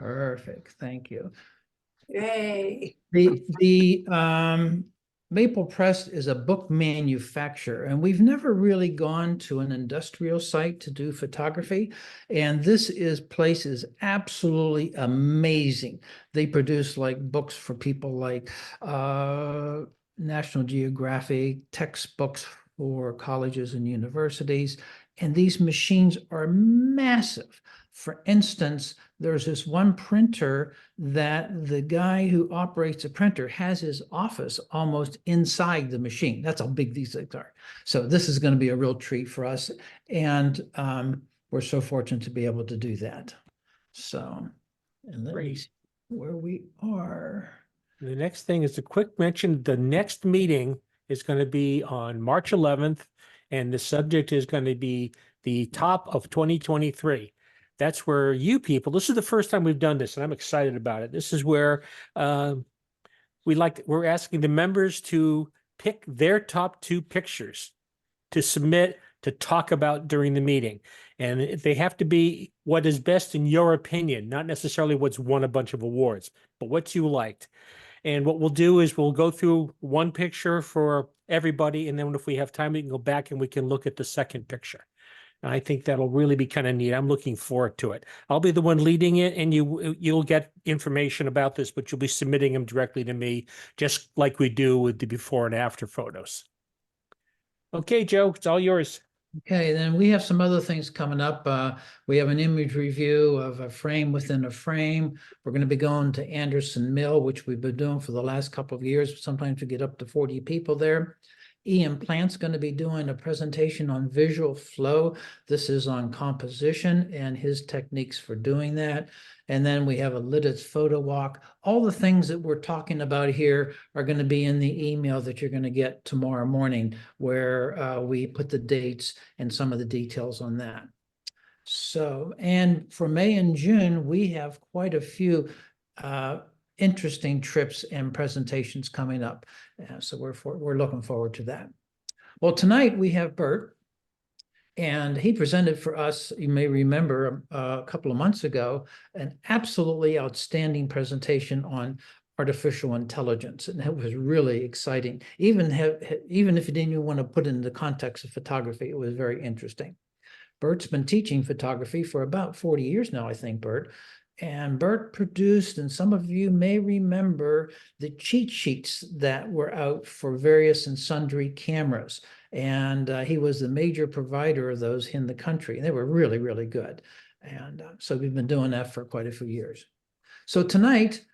Perfect. Thank you. Yay. The Maple Press is a book manufacturer, and we've never really gone to an industrial site to do photography. And this place is absolutely amazing. They produce like books for people like National Geographic, textbooks for colleges and universities. And these machines are massive. For instance, there's this one printer that the guy who operates the printer has his office almost inside the machine. That's how big these things are. So this is going to be a real treat for us. And we're so fortunate to be able to do that. So, and let me see where we are. The next thing is a quick mention. The next meeting is going to be on March 11th, and the subject is going to be the top of 2023. That's where you people, this is the first time we've done this, and I'm excited about it. This is where we're asking the members to pick their top 2 pictures to submit to talk about during the meeting. And they have to be what is best in your opinion, not necessarily what's won a bunch of awards, but what you liked. And what we'll do is we'll go through one picture for everybody. And then if we have time, we can go back and we can look at the second picture. And I think that'll really be kind of neat. I'm looking forward to it. I'll be the one leading it, and you'll get information about this, but you'll be submitting them directly to me, just like we do with the before and after photos. Okay, Joe, it's all yours. Okay, then we have some other things coming up. We have an image review of a frame within a frame. We're going to be going to Anderson Mill, which we've been doing for the last couple of years. Sometimes we get up to 40 people there. Ian Plant's going to be doing a presentation on visual flow. This is on composition and his techniques for doing that. And then we have a Lidditz photo walk. All the things that we're talking about here are going to be in the email that you're going to get tomorrow morning, where we put the dates and some of the details on that. So, and for May and June, we have quite a few interesting trips and presentations coming up. So we're looking forward to that. Well, tonight we have Bert, and he presented for us, you may remember a couple of months ago, an absolutely outstanding presentation on artificial intelligence. And it was really exciting. Even if you didn't even want to put it in the context of photography, it was very interesting. Bert's been teaching photography for about 40 years now, I think, Bert. And Bert produced, and some of you may remember, the cheat sheets that were out for various and sundry cameras. And he was the major provider of those in the country. And they were really, really good. And so we've been doing that for quite a few years. So tonight,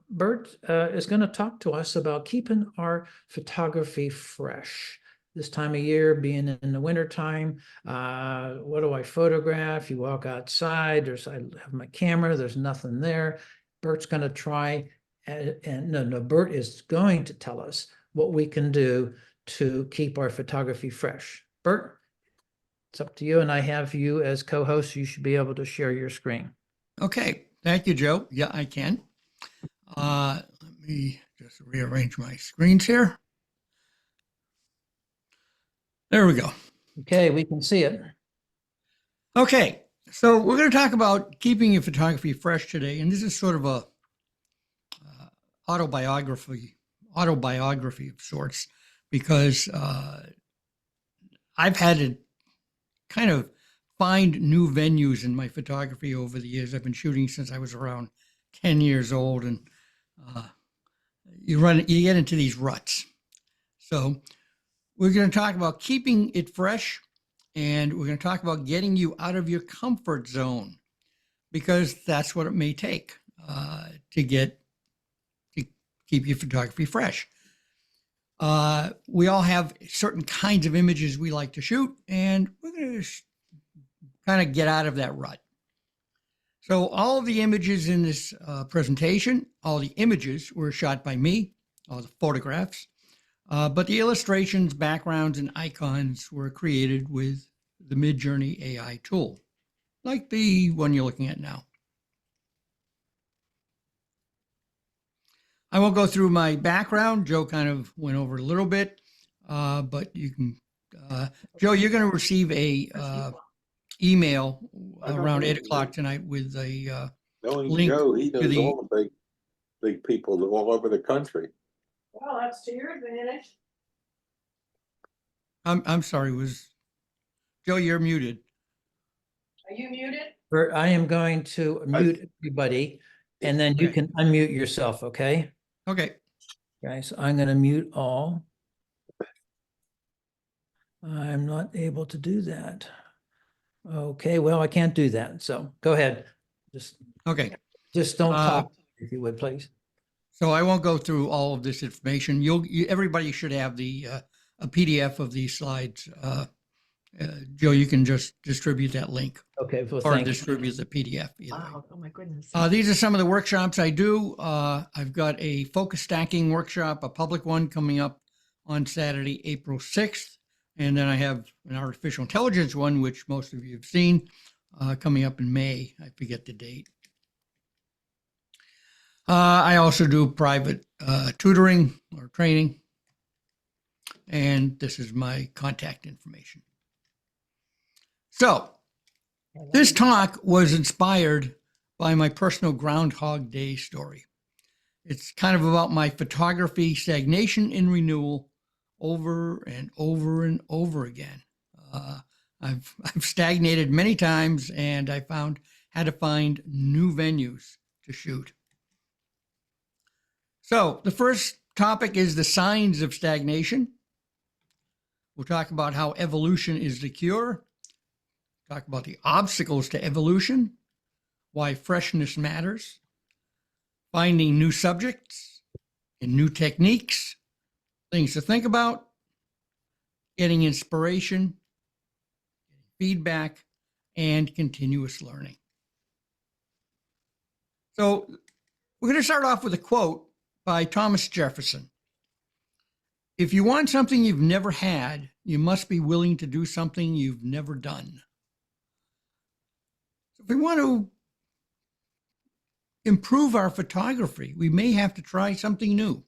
Bert is going to talk to us about keeping our photography fresh. This time of year, being in the wintertime, what do I photograph? You walk outside, I have my camera, there's nothing there. Bert's going to try, Bert is going to tell us what we can do to keep our photography fresh. Bert, it's up to you, and I have you as co-host. You should be able to share your screen. Okay, thank you, Joe. Yeah, I can. Let me just rearrange my screens here. There we go. Okay, we can see it. Okay, so we're going to talk about keeping your photography fresh today, and this is sort of a autobiography of sorts, because I've had to kind of find new venues in my photography over the years. I've been shooting since I was around 10 years old, and you get into these ruts. So we're going to talk about keeping it fresh, and we're going to talk about getting you out of your comfort zone, because that's what it may take to keep your photography fresh. We all have certain kinds of images we like to shoot, and we're going to kind of get out of that rut. So all of the images in this presentation, all the images were shot by me, all the photographs. But the illustrations, backgrounds, and icons were created with the Midjourney AI tool, like the one you're looking at now. I won't go through my background. Joe kind of went over it a little bit, but you can, Joe, you're going to receive a email around 8 o'clock tonight with a Knowing link Joe, he to knows the- all the big people all over the country. Well, that's to your advantage. I'm sorry, Joe, you're muted. Are you muted? Bert, I am going to mute everybody and then you Okay. can unmute yourself, okay? Okay. Guys, I'm gonna mute all. I'm not able to do that. Okay, well, I can't do that, so go ahead. Okay. Just don't Uh, talk, if you would, please. So I won't go through all of this information. Everybody should have a PDF of these slides. Joe, you can just distribute that link Okay, well, or thank you. distribute the PDF. Either way. Wow, oh my goodness. These are some of the workshops I do. I've got a focus stacking workshop, a public one coming up on Saturday, April 6th. And then I have an artificial intelligence one, which most of you have seen, coming up in May. I forget the date. I also do private tutoring or training. And this is my contact information. So this talk was inspired by my personal Groundhog Day story. It's kind of about my photography stagnation and renewal over and over and over again. I've stagnated many times and I had to find new venues to shoot. So the first topic is the signs of stagnation. We'll talk about how evolution is the cure. Talk about the obstacles to evolution, why freshness matters, finding new subjects and new techniques, things to think about, getting inspiration, feedback, and continuous learning. So we're going to start off with a quote by Thomas Jefferson. If you want something you've never had, you must be willing to do something you've never done. If we want to improve our photography, we may have to try something new.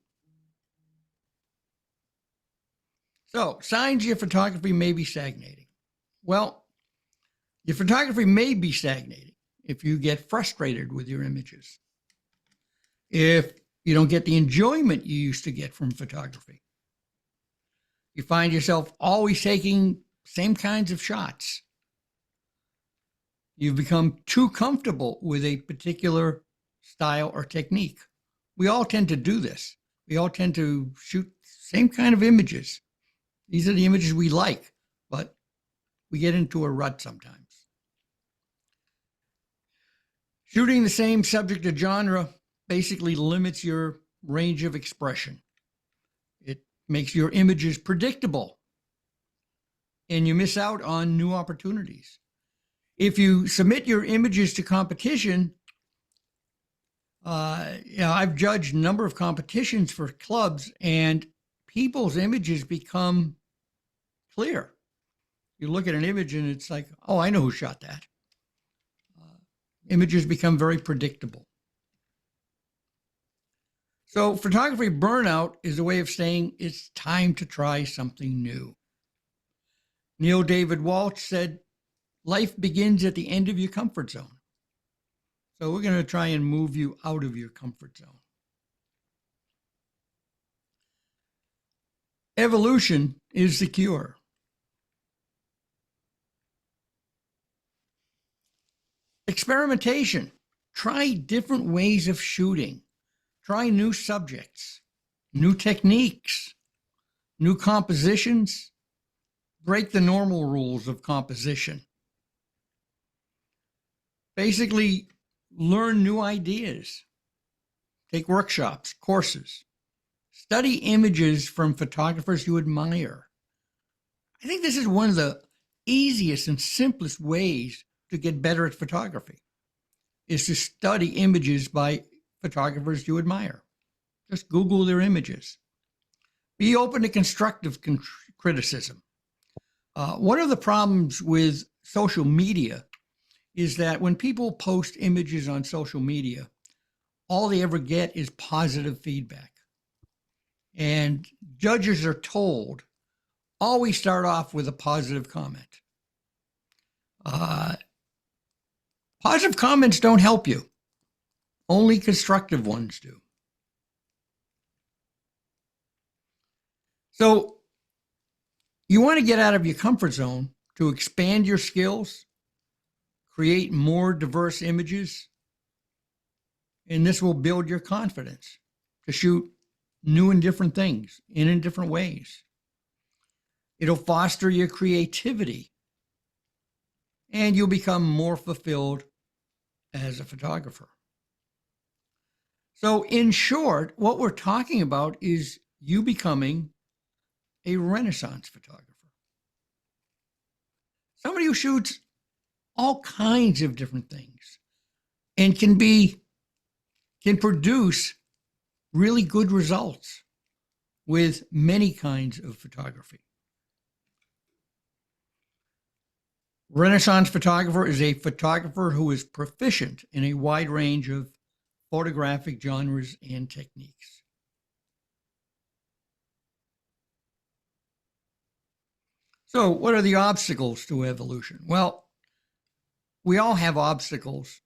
So, signs your photography may be stagnating. Well, your photography may be stagnating if you get frustrated with your images, if you don't get the enjoyment you used to get from photography, you find yourself always taking same kinds of shots, you've become too comfortable with a particular style or technique. We all tend to do this. We all tend to shoot same kind of images. These are the images we like, but we get into a rut sometimes. Shooting the same subject or genre basically limits your range of expression. It makes your images predictable, and you miss out on new opportunities. If you submit your images to competition, I've judged a number of competitions for clubs, and people's images become clear. You look at an image and it's like, oh, I know who shot that. Images become very predictable. So photography burnout is a way of saying it's time to try something new. Neil David Walsh said, life begins at the end of your comfort zone. So we're going to try and move you out of your comfort zone. Evolution is the cure. Experimentation. Try different ways of shooting. Try new subjects, new techniques, new compositions. Break the normal rules of composition. Basically, learn new ideas. Take workshops, courses. Study images from photographers you admire. I think this is one of the easiest and simplest ways to get better at photography, is to study images by photographers you admire. Just Google their images. Be open to constructive criticism. One of the problems with social media is that when people post images on social media, all they ever get is positive feedback. And judges are told, always start off with a positive comment. Positive comments don't help you. Only constructive ones do. So you want to get out of your comfort zone to expand your skills, create more diverse images, and this will build your confidence to shoot new and different things in different ways. It'll foster your creativity, and you'll become more fulfilled as a photographer. So in short, what we're talking about is you becoming a Renaissance photographer. Somebody who shoots all kinds of different things and can produce really good results with many kinds of photography. Renaissance photographer is a photographer who is proficient in a wide range of photographic genres and techniques. So, what are the obstacles to evolution? Well, we all have obstacles,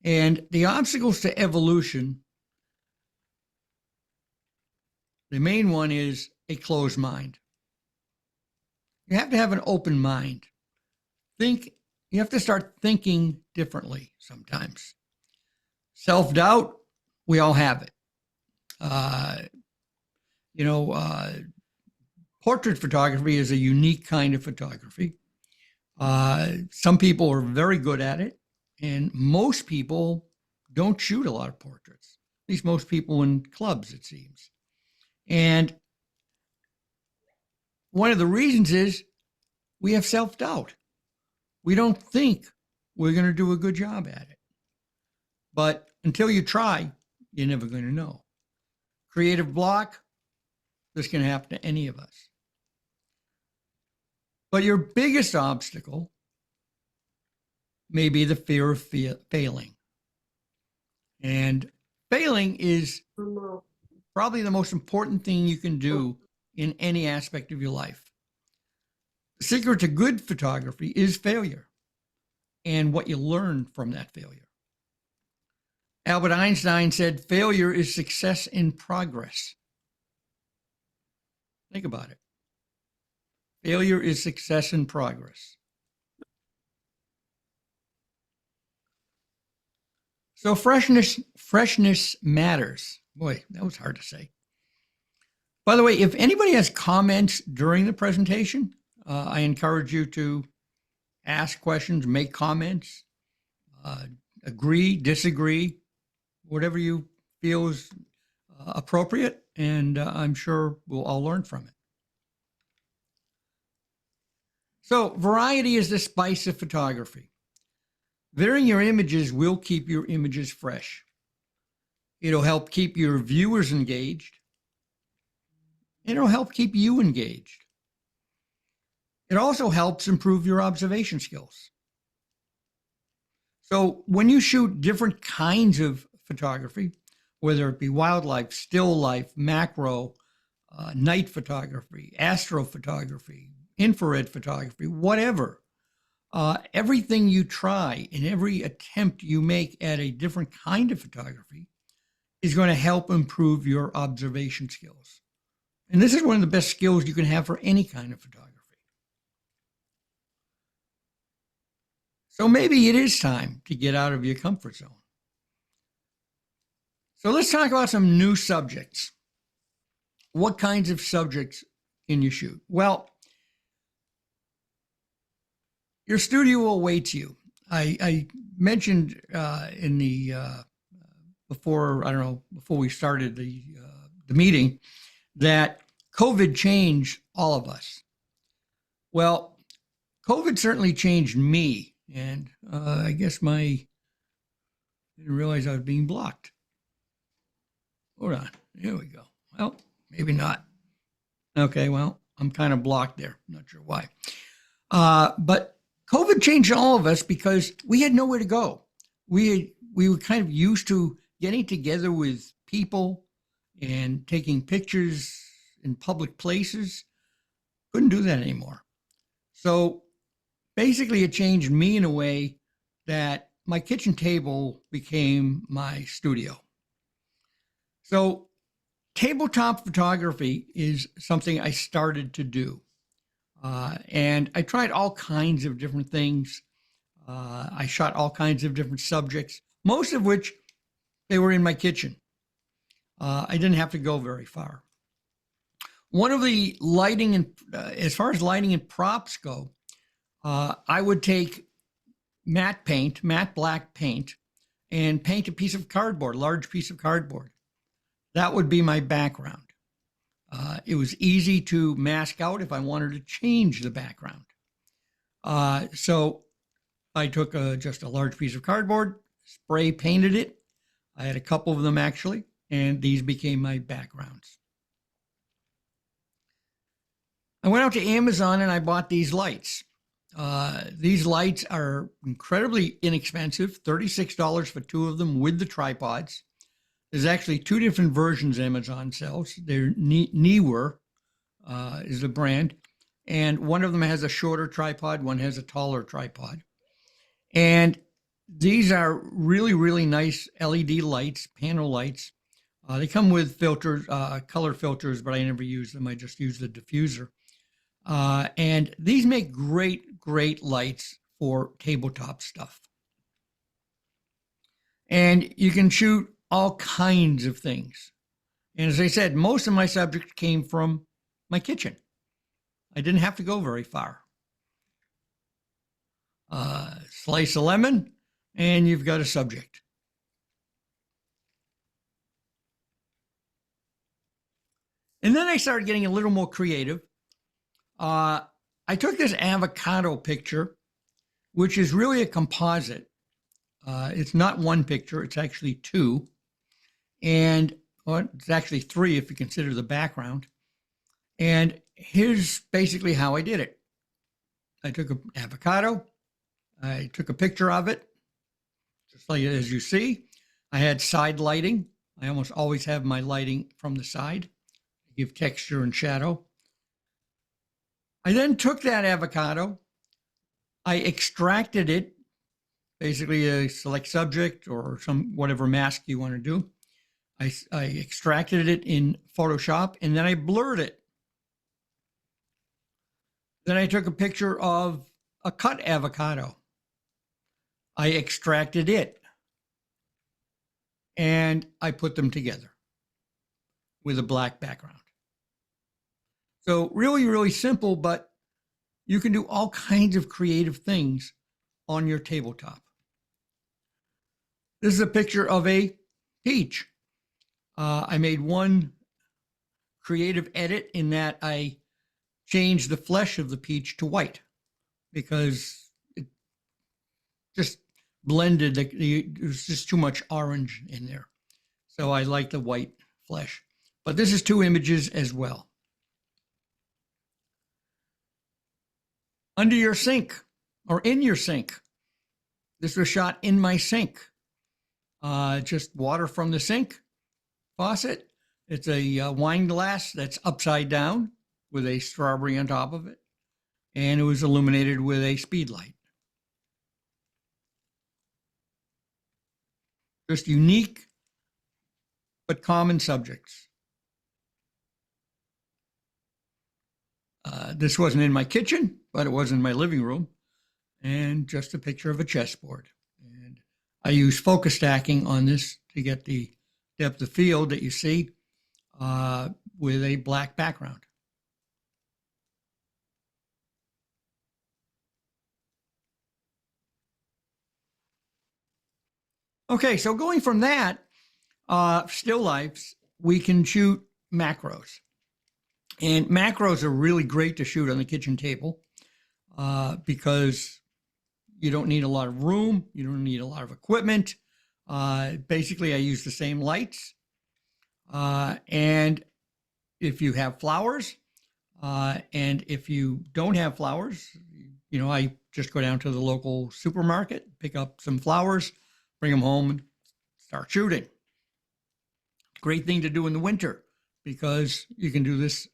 and the obstacles to evolution, the main one is a closed mind. You have to have an open mind. You have to start thinking differently sometimes. Self-doubt, we all have it. Portrait photography is a unique kind of photography. Some people are very good at it, and most people don't shoot a lot of portraits. At least most people in clubs, it seems. And one of the reasons is we have self-doubt. We don't think we're going to do a good job at it. But until you try, you're never going to know. Creative block, this can happen to any of us. But your biggest obstacle may be the fear of failing. And failing is probably the most important thing you can do in any aspect of your life. The secret to good photography is failure and what you learn from that failure. Albert Einstein said, failure is success in progress. Think about it. Failure is success in progress. So freshness matters. Boy, that was hard to say. By the way, if anybody has comments during the presentation, I encourage you to ask questions, make comments, agree, disagree, whatever you feel is appropriate, and I'm sure we'll all learn from it. So variety is the spice of photography. Varying your images will keep your images fresh. It'll help keep your viewers engaged. It'll help keep you engaged. It also helps improve your observation skills. So when you shoot different kinds of photography, whether it be wildlife, still life, macro, night photography, astrophotography, infrared photography, whatever, everything you try and every attempt you make at a different kind of photography is going to help improve your observation skills. And this is one of the best skills you can have for any kind of photography. So maybe it is time to get out of your comfort zone. So let's talk about some new subjects. What kinds of subjects can you shoot? Well, your studio awaits you. I mentioned in the before we started the meeting that COVID changed all of us. Well, COVID certainly changed me, and I guess I didn't realize I was being blocked. Hold on, here we go. Well, maybe not. Okay, well, I'm kind of blocked there. Not sure why. But COVID changed all of us because we had nowhere to go. We were kind of used to getting together with people and taking pictures in public places. Couldn't do that anymore. So basically it changed me in a way that my kitchen table became my studio. So tabletop photography is something I started to do. And I tried all kinds of different things. I shot all kinds of different subjects, most of which they were in my kitchen. I didn't have to go very far. One of the lighting and as far as lighting and props go, I would take matte black paint, and paint a piece of cardboard, large piece of cardboard. That would be my background. It was easy to mask out if I wanted to change the background. So I took just a large piece of cardboard, spray painted it. I had a couple of them actually, and these became my backgrounds. I went out to Amazon and I bought these lights. These lights are incredibly inexpensive, $36 for two of them with the tripods. There's actually two different versions Amazon sells. They're Neewer is the brand, and one of them has a shorter tripod, one has a taller tripod. And these are really, really nice LED lights, panel lights. They come with filters, color filters, but I never use them. I just use the diffuser. And these make great lights for tabletop stuff. And you can shoot all kinds of things. And as I said, most of my subjects came from my kitchen. I didn't have to go very far. Slice a lemon, and you've got a subject. And then I started getting a little more creative. I took this avocado picture, which is really a composite. It's not one picture, it's actually two. And well, it's actually three if you consider the background. And here's basically how I did it. I took an avocado, I took a picture of it, just like as you see. I had side lighting. I almost always have my lighting from the side to give texture and shadow. I then took that avocado, I extracted it, basically a select subject or some whatever mask you want to do. I extracted it in Photoshop, and then I blurred it. Then I took a picture of a cut avocado. I extracted it, and I put them together with a black background. So really, really simple, but you can do all kinds of creative things on your tabletop. This is a picture of a peach. I made one creative edit in that I changed the flesh of the peach to white because it just blended. There's just too much orange in there. So I like the white flesh. But this is two images as well. Under your sink or in your sink. This was shot in my sink. Just water from the sink faucet. It's a wine glass that's upside down with a strawberry on top of it. And it was illuminated with a speed light. Just unique but common subjects. This wasn't in my kitchen, but it was in my living room, and just a picture of a chessboard. And I use focus stacking on this to get the depth of field that you see with a black background. Okay, so going from that, still lifes, we can shoot macros. And macros are really great to shoot on the kitchen table because you don't need a lot of room. You don't need a lot of equipment. Basically, I use the same lights. And if you have flowers, and if you don't have flowers, you know, I just go down to the local supermarket, pick up some flowers, bring them home, and start shooting. Great thing to do in the winter because you can do this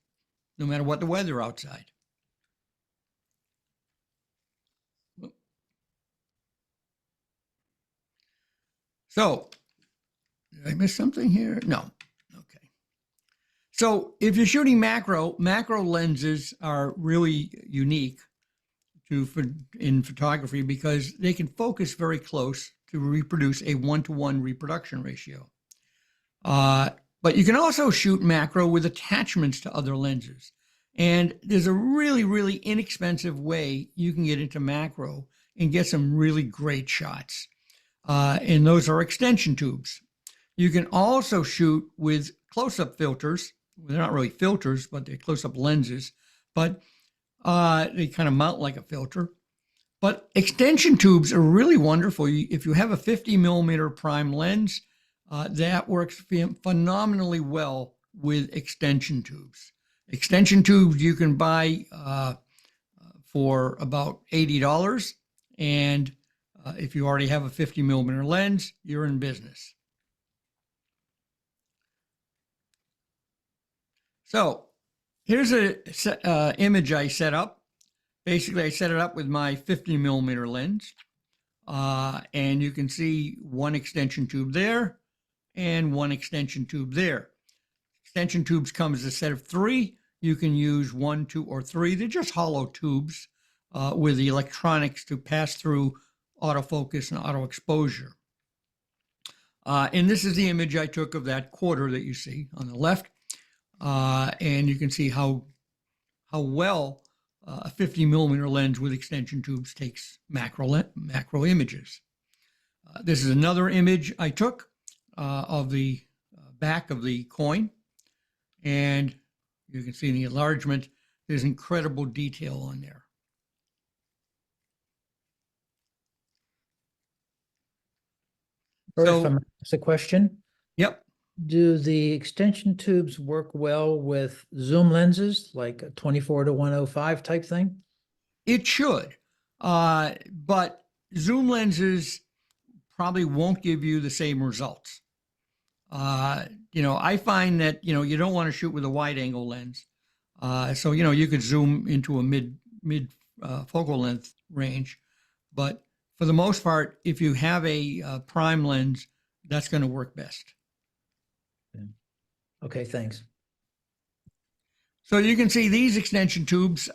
no matter what the weather outside. So, did I miss something here? No. Okay. So if you're shooting macro lenses are really unique in photography because they can focus very close to reproduce a 1-to-1 reproduction ratio. But you can also shoot macro with attachments to other lenses. And there's a really, really inexpensive way you can get into macro and get some really great shots. And those are extension tubes. You can also shoot with close-up filters. They're not really filters, but they're close-up lenses. But they kind of mount like a filter. But extension tubes are really wonderful. If you have a 50 millimeter prime lens, that works phenomenally well with extension tubes. Extension tubes you can buy for about $80. And if you already have a 50 millimeter lens, you're in business. So here's a image I set up. Basically, I set it up with my 50 millimeter lens. And you can see one extension tube there and one extension tube there. Extension tubes come as a set of 3. You can use 1, 2, or 3. They're just hollow tubes with the electronics to pass through autofocus and auto exposure. And this is the image I took of that quarter that you see on the left. And you can see how well a 50 millimeter lens with extension tubes takes macro images. This is another image I took of the back of the coin. And you can see in the enlargement, there's incredible detail on there. Bert, So- if I may ask a question, Yep. do the extension tubes work well with zoom lenses, like a 24 to 105 type thing? It should, but zoom lenses probably won't give you the same results. I find that, you don't want to shoot with a wide angle lens. So, you could zoom into a mid focal length range, but for the most part, if you have a prime lens, that's going to work best. Okay, thanks. So you can see these extension tubes,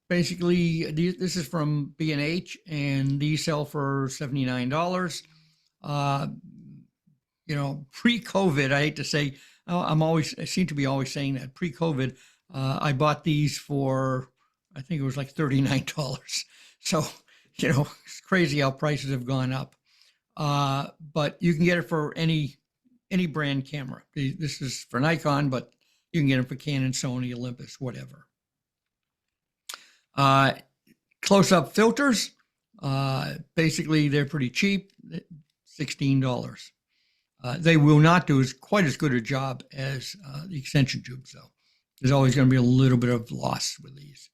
basically, this is from B&H, and these sell for $79. Pre-COVID, I hate to say, I seem to be always saying that. Pre-COVID, I bought these for, I think it was like $39. So, it's crazy how prices have gone up. But you can get it for any brand camera. This is for Nikon, but you can get them for Canon, Sony, Olympus, whatever. Close-up filters, basically they're pretty cheap, $16. They will not do quite as good a job as the extension tubes, though. There's always going to be a little bit of loss with these.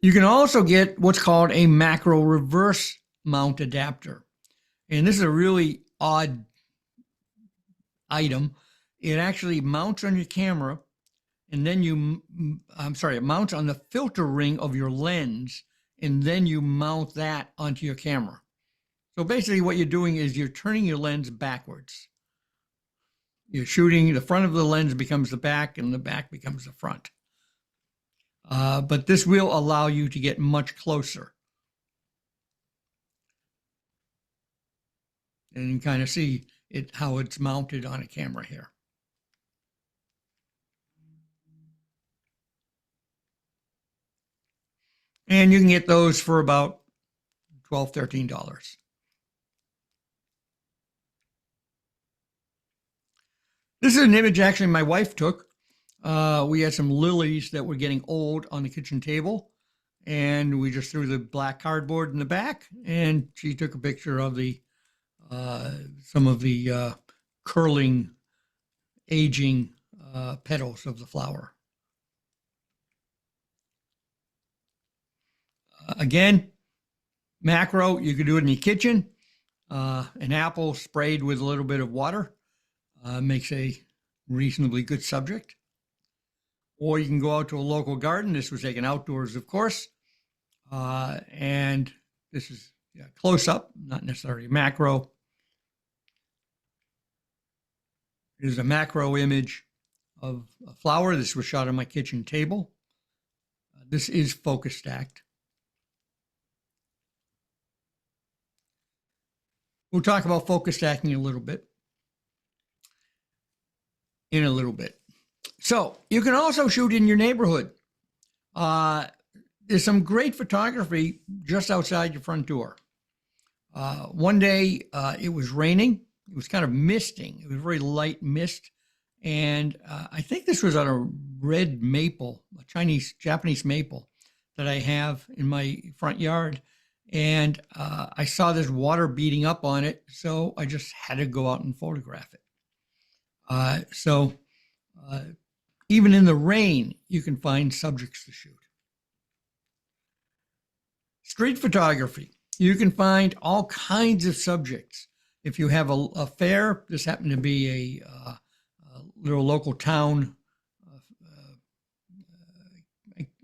You can also get what's called a macro reverse mount adapter. And this is a really odd item. It actually mounts on your camera, and then it mounts on the filter ring of your lens, and then you mount that onto your camera. So basically what you're doing is you're turning your lens backwards. You're shooting, the front of the lens becomes the back, and the back becomes the front. But this will allow you to get much closer. And you can kind of see how it's mounted on a camera here. And you can get those for about $12, $13. This is an image actually my wife took. We had some lilies that were getting old on the kitchen table, and we just threw the black cardboard in the back, and she took a picture of some of the curling, aging petals of the flower. Again, macro, you could do it in your kitchen. An apple sprayed with a little bit of water makes a reasonably good subject. Or you can go out to a local garden. This was taken outdoors, of course. And this is close up, not necessarily macro. Here's a macro image of a flower. This was shot on my kitchen table. This is focus stacked. We'll talk about focus stacking in a little bit. So you can also shoot in your neighborhood. There's some great photography just outside your front door. One day it was raining. It was kind of misting. It was very light mist. And I think this was on a red maple, a Japanese maple that I have in my front yard. And I saw this water beating up on it. So I just had to go out and photograph it. Even in the rain, you can find subjects to shoot. Street photography. You can find all kinds of subjects. If you have a fair, this happened to be a little local town.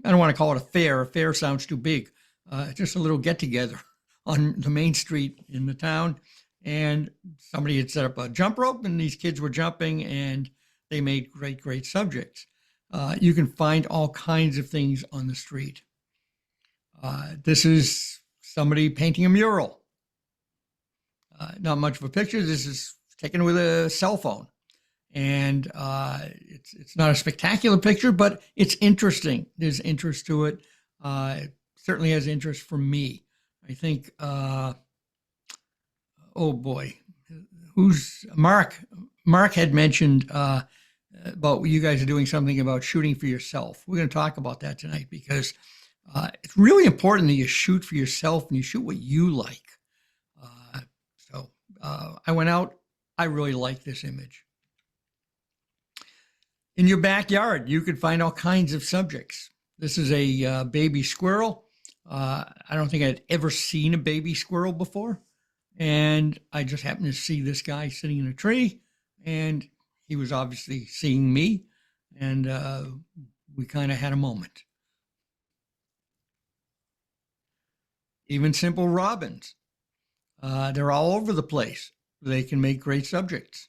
I don't want to call it a fair. A fair sounds too big. Just a little get together on the main street in the town. And somebody had set up a jump rope and these kids were jumping and they made great subjects. You can find all kinds of things on the street. This is somebody painting a mural. Not much of a picture. This is taken with a cell phone. And it's not a spectacular picture, but it's interesting. There's interest to it. It certainly has interest for me. I think, oh boy, who's Mark? Mark had mentioned about you guys are doing something about shooting for yourself. We're going to talk about that tonight because it's really important that you shoot for yourself and you shoot what you like. I went out. I really like this image. In your backyard, you could find all kinds of subjects. This is a baby squirrel. I don't think I'd ever seen a baby squirrel before. And I just happened to see this guy sitting in a tree, and he was obviously seeing me, and we kind of had a moment. Even simple robins. They're all over the place. They can make great subjects.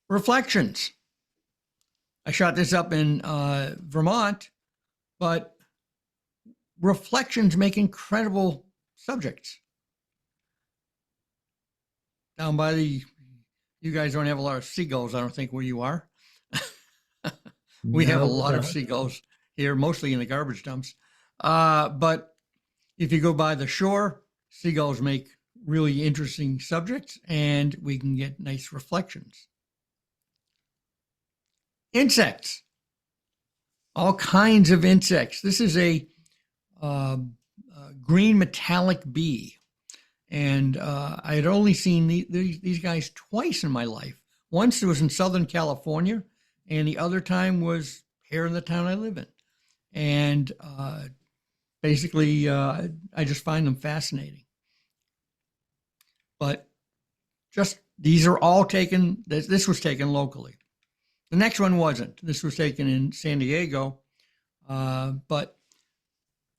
Reflections. I shot this up in Vermont, but reflections make incredible subjects. Down by you guys don't have a lot of seagulls, I don't think, where you are. We have a lot of seagulls here, mostly in the garbage dumps. But if you go by the shore, seagulls make really interesting subjects, and we can get nice reflections. Insects, all kinds of insects. This is a green metallic bee, and I had only seen these guys twice in my life. Once it was in Southern California, and the other time was here in the town I live in. And basically, I just find them fascinating. But just these are all taken. This was taken locally. The next one wasn't. This was taken in San Diego. But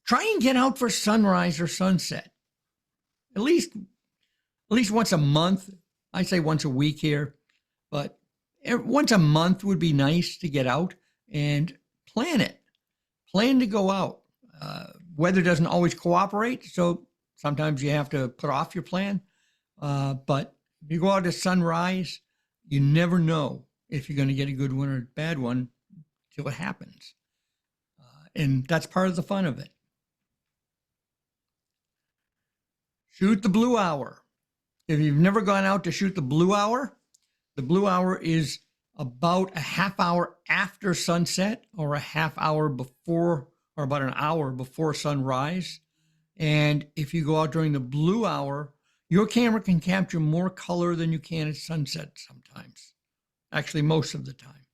try and get out for sunrise or sunset. At least once a month. I say once a week here, but once a month would be nice to get out and plan it. Plan to go out. Weather doesn't always cooperate, so sometimes you have to put off your plan. But if you go out to sunrise, you never know if you're going to get a good one or a bad one till it happens. And that's part of the fun of it. Shoot the blue hour. If you've never gone out to shoot the blue hour is about a half hour after sunset or a half hour before, or about an hour before sunrise. And if you go out during the blue hour, your camera can capture more color than you can at sunset sometimes. Actually, most of the time.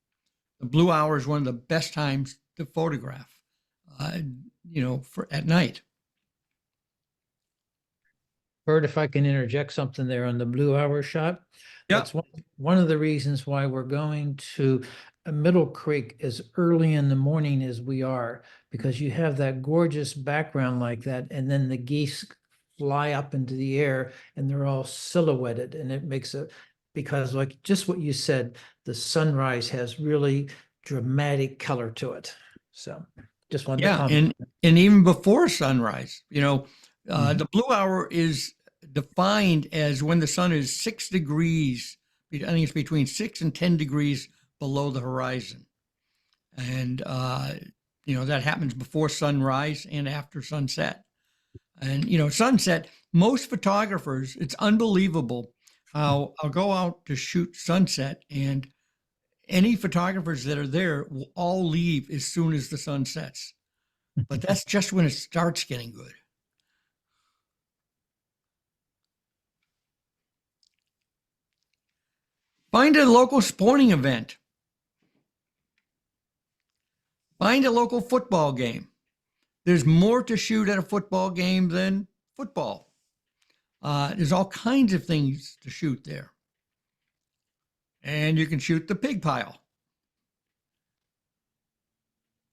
The blue hour is one of the best times to photograph, for at night. Bert, if I can interject something there on the blue hour shot. Yeah. That's one of the reasons why we're going to a Middle Creek as early in the morning as we are, because you have that gorgeous background like that, and then the geese fly up into the air and they're all silhouetted, and it makes a, because like just what you said, the sunrise has really dramatic color to it. So just wanted to Yeah, comment. and even before sunrise, Mhm. the blue hour is defined as when the sun is 6 degrees. I think it's between 6 and 10 degrees below the horizon, and that happens before sunrise and after sunset. And sunset. Most photographers, it's unbelievable how I'll go out to shoot sunset, and any photographers that are there will all leave as soon as the sun sets. But that's just when it starts getting good. Find a local sporting event. Find a local football game. There's more to shoot at a football game than football. There's all kinds of things to shoot there. And you can shoot the pig pile.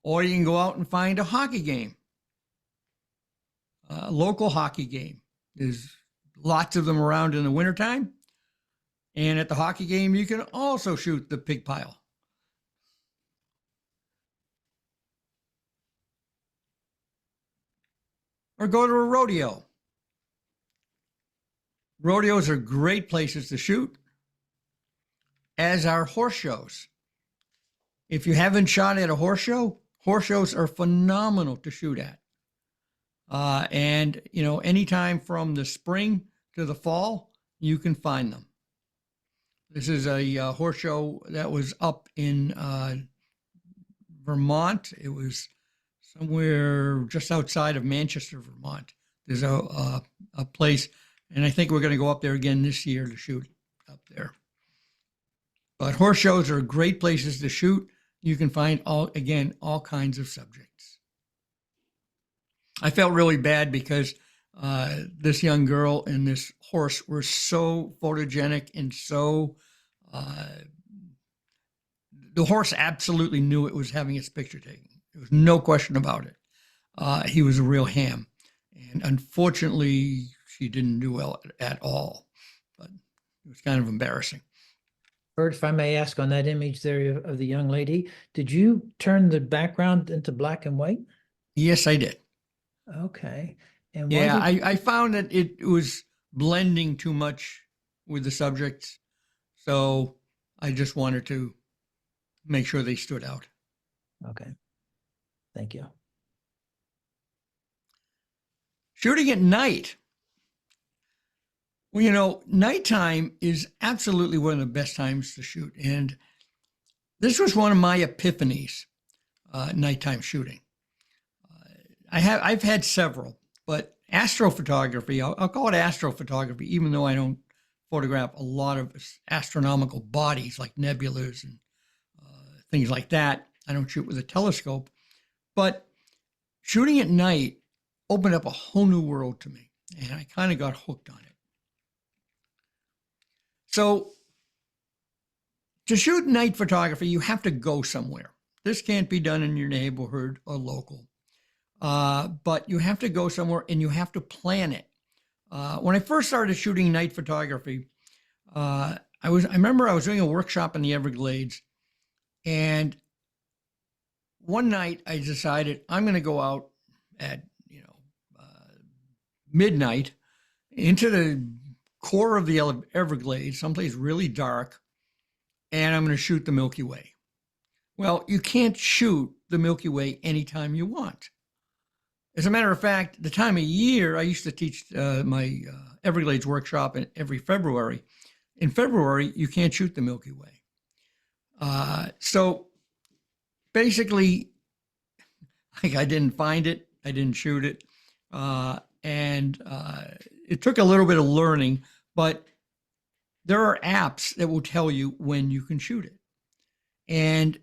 Or you can go out and find a hockey game, a local hockey game. There's lots of them around in the wintertime. And at the hockey game, you can also shoot the pig pile. Or go to a rodeo. Rodeos are great places to shoot, as are horse shows. If you haven't shot at a horse shows are phenomenal to shoot at. And anytime from the spring to the fall, you can find them. This is a horse show that was up in Vermont. It was somewhere just outside of Manchester, Vermont. There's a place, and I think we're going to go up there again this year to shoot up there. But horse shows are great places to shoot. You can find all kinds of subjects. I felt really bad because this young girl and this horse were so photogenic and so, the horse absolutely knew it was having its picture taken. There was no question about it. He was a real ham. And unfortunately, she didn't do well at all. But it was kind of embarrassing. Bert, if I may ask, on that image there of the young lady, did you turn the background into black and white? Yes, I did. Okay. And why Yeah, did- I found that it was blending too much with the subjects. So I just wanted to make sure they stood out. Okay. Thank you. Shooting at night. Well, nighttime is absolutely one of the best times to shoot. And this was one of my epiphanies, nighttime shooting. I've had several, but astrophotography, I'll call it astrophotography, even though I don't photograph a lot of astronomical bodies like nebulas and things like that. I don't shoot with a telescope, but shooting at night opened up a whole new world to me, and I kind of got hooked on it. So to shoot night photography, you have to go somewhere. This can't be done in your neighborhood or local. But you have to go somewhere and you have to plan it. When I first started shooting night photography, I remember I was doing a workshop in the Everglades, and one night I decided I'm going to go out at midnight into the core of the Everglades, someplace really dark, and I'm going to shoot the Milky Way. Well, you can't shoot the Milky Way anytime you want. As a matter of fact, the time of year, I used to teach my Everglades workshop every February. In February, you can't shoot the Milky Way. So basically, I didn't find it. I didn't shoot it. And it took a little bit of learning, but there are apps that will tell you when you can shoot it. And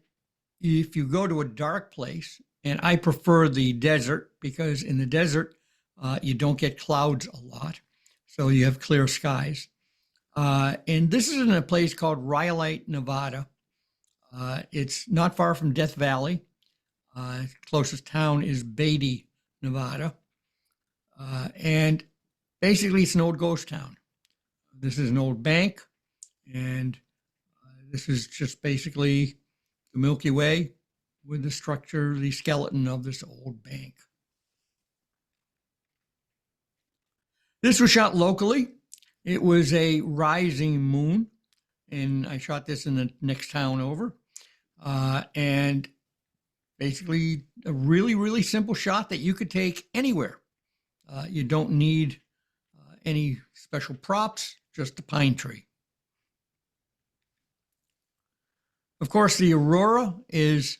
if you go to a dark place, and I prefer the desert because in the desert, you don't get clouds a lot. So you have clear skies. And this is in a place called Rhyolite, Nevada. It's not far from Death Valley. Closest town is Beatty, Nevada. And basically, it's an old ghost town. This is an old bank, and this is just basically the Milky Way with the structure, the skeleton of this old bank. This was shot locally. It was a rising moon, and I shot this in the next town over. And basically a really, really simple shot that you could take anywhere. You don't need any special props, just a pine tree. Of course, the aurora is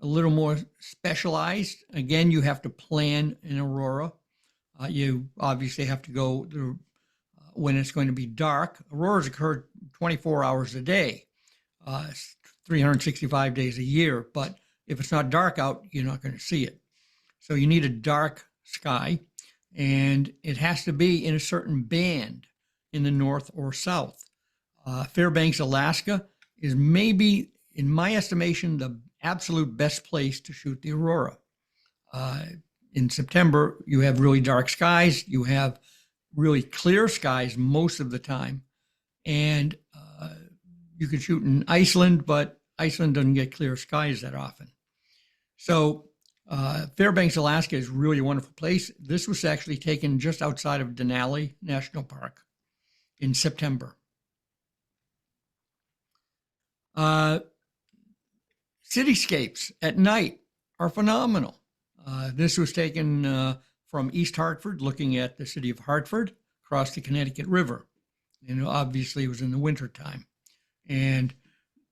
a little more specialized. Again, you have to plan an aurora. You obviously have to go when it's going to be dark. Auroras occur 24 hours a day, 365 days a year. But if it's not dark out, you're not going to see it. So you need a dark sky, and it has to be in a certain band in the north or south. Fairbanks, Alaska is maybe, in my estimation, the absolute best place to shoot the aurora. In September, you have really dark skies. You have really clear skies most of the time. And you could shoot in Iceland, but Iceland doesn't get clear skies that often. So Fairbanks, Alaska is really a wonderful place. This was actually taken just outside of Denali National Park in September. Cityscapes at night are phenomenal. This was taken from East Hartford, looking at the city of Hartford across the Connecticut River. And obviously it was in the wintertime. And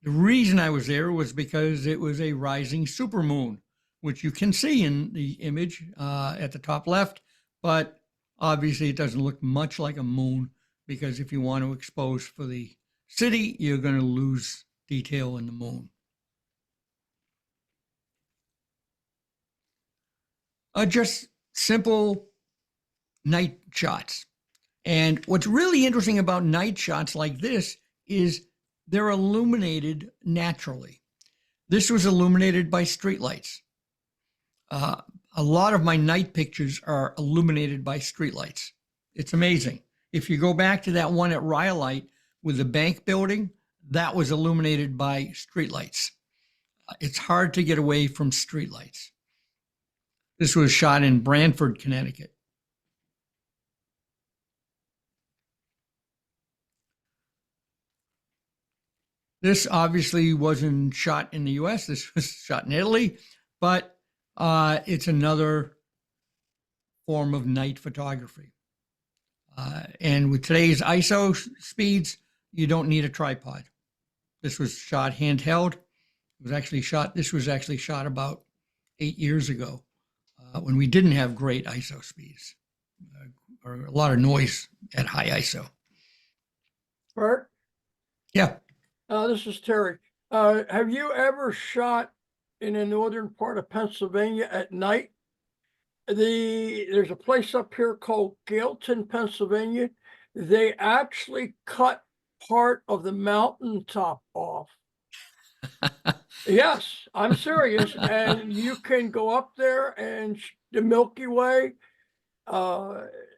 the reason I was there was because it was a rising supermoon, which you can see in the image at the top left, but obviously it doesn't look much like a moon, because if you want to expose for the city, you're going to lose detail in the moon. Just simple night shots. And what's really interesting about night shots like this is they're illuminated naturally. This was illuminated by streetlights. A lot of my night pictures are illuminated by streetlights. It's amazing. If you go back to that one at Rhyolite with the bank building, that was illuminated by streetlights. It's hard to get away from streetlights. This was shot in Branford, Connecticut. This obviously wasn't shot in the US. This was shot in Italy, but it's another form of night photography. And with today's ISO speeds, you don't need a tripod. This was shot handheld. This was actually shot about 8 years ago when we didn't have great ISO speeds or a lot of noise at high ISO. Bert, Yeah. this is Terry. Have you ever shot in the northern part of Pennsylvania at night? There's a place up here called Gailton, Pennsylvania. They actually cut part of the mountaintop off. Yes, I'm serious. And you can go up there and the Milky Way.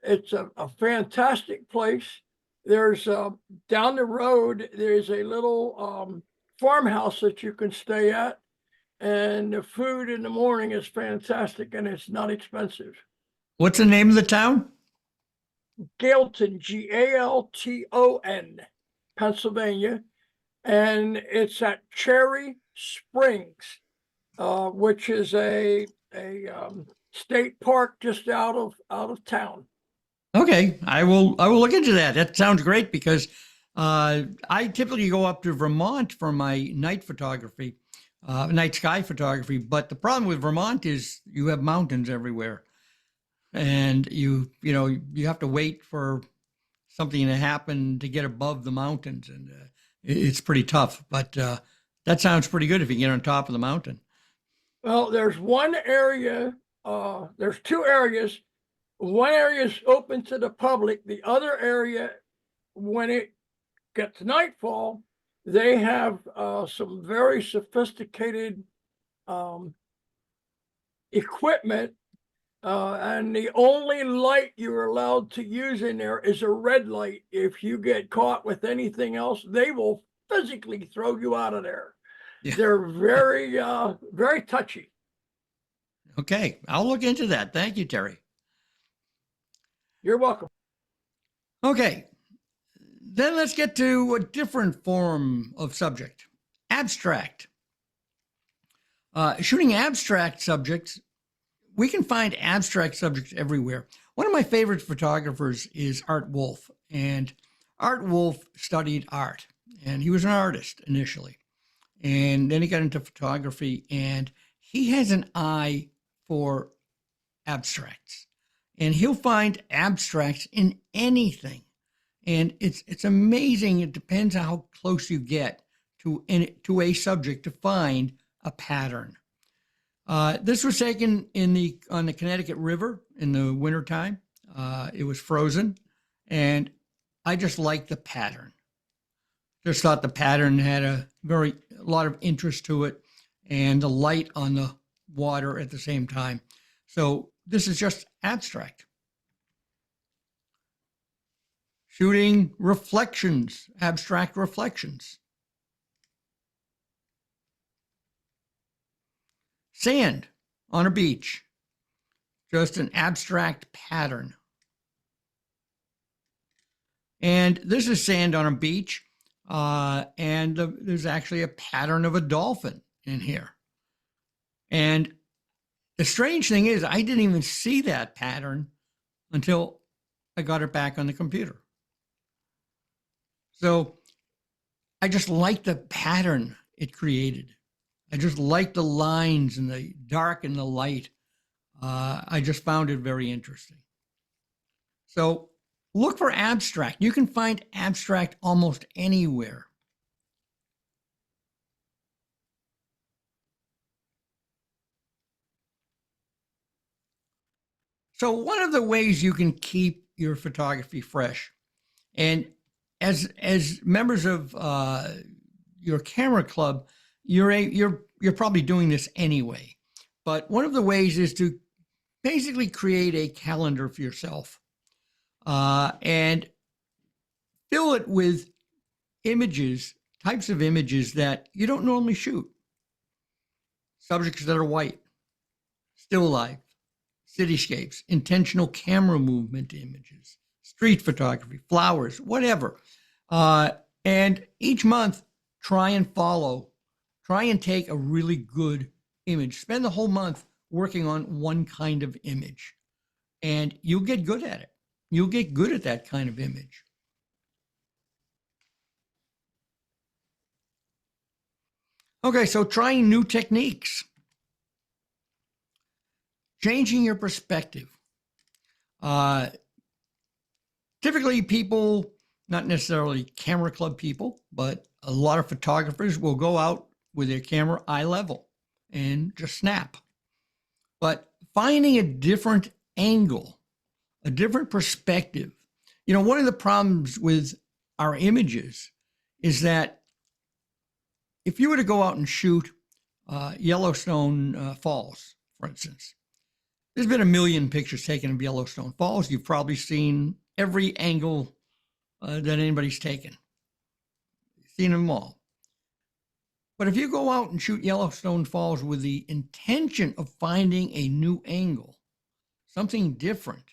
It's a fantastic place. There's down the road, there's a little farmhouse that you can stay at. And the food in the morning is fantastic, and it's not expensive. What's the name of the town? Gailton, Galton, Pennsylvania. And it's at Cherry Springs, which is a state park just out of town. Okay, I will look into that. That sounds great, because I typically go up to Vermont for my night photography, night sky photography. But the problem with Vermont is you have mountains everywhere, and you have to wait for something to happen to get above the mountains, and it's pretty tough. But that sounds pretty good if you get on top of the mountain. Well, there's one area. There's two areas. One area is open to the public. The other area, when it gets nightfall, They have some very sophisticated equipment, and the only light you're allowed to use in there is a red light. If you get caught with anything else, they will physically throw you out of there. Yeah. They're very, very touchy. Okay, I'll look into that. Thank you, Terry. You're welcome. Okay, then let's get to a different form of subject, abstract. Shooting abstract subjects, we can find abstract subjects everywhere. One of my favorite photographers is Art Wolf, and Art Wolf studied art, and he was an artist initially, and then he got into photography, and he has an eye for abstracts, and he'll find abstracts in anything. And it's amazing. It depends on how close you get to a subject to find a pattern. This was taken on the Connecticut River in the wintertime. It was frozen, and I just liked the pattern. Just thought the pattern had a lot of interest to it, and the light on the water at the same time. So this is just abstract. Shooting reflections, abstract reflections. Sand on a beach, just an abstract pattern. And this is sand on a beach, and there's actually a pattern of a dolphin in here. And the strange thing is, I didn't even see that pattern until I got it back on the computer. So I just like the pattern it created. I just like the lines and the dark and the light. I just found it very interesting. So look for abstract. You can find abstract almost anywhere. So one of the ways you can keep your photography fresh, and as members of your camera club, you're probably doing this anyway. But one of the ways is to basically create a calendar for yourself and fill it with images, types of images that you don't normally shoot. Subjects that are white, still life, cityscapes, intentional camera movement images, street photography, flowers, whatever. And each month, try and take a really good image. Spend the whole month working on one kind of image, and you'll get good at it. You'll get good at that kind of image. Okay, so trying new techniques. Changing your perspective. Typically people, not necessarily camera club people, but a lot of photographers will go out with their camera eye level and just snap. But finding a different angle, a different perspective. You know, one of the problems with our images is that if you were to go out and shoot Yellowstone Falls, for instance, there's been a million pictures taken of Yellowstone Falls. You've probably seen every angle that anybody's taken. You've seen them all. But if you go out and shoot Yellowstone Falls with the intention of finding a new angle, something different,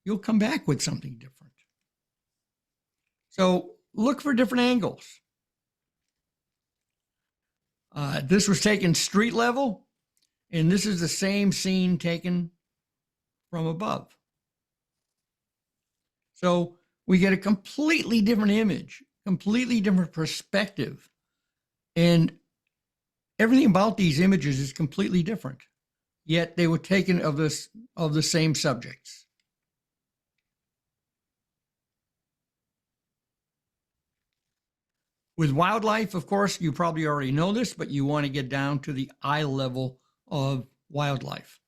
you'll come back with something different. So look for different angles. This was taken street level, and this is the same scene taken from above. So we get a completely different image, completely different perspective. And everything about these images is completely different, yet they were taken of the same subjects. With wildlife, of course, you probably already know this, but you want to get down to the eye level of wildlife.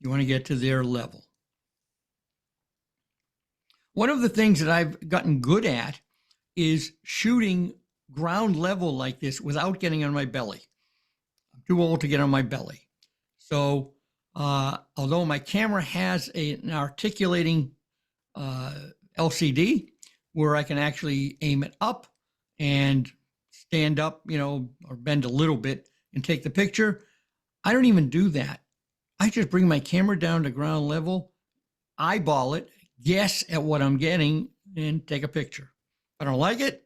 You want to get to their level. One of the things that I've gotten good at is shooting ground level like this without getting on my belly. I'm too old to get on my belly. So although my camera has an articulating LCD where I can actually aim it up and stand up, or bend a little bit and take the picture, I don't even do that. I just bring my camera down to ground level, eyeball it, guess at what I'm getting, and take a picture. If I don't like it,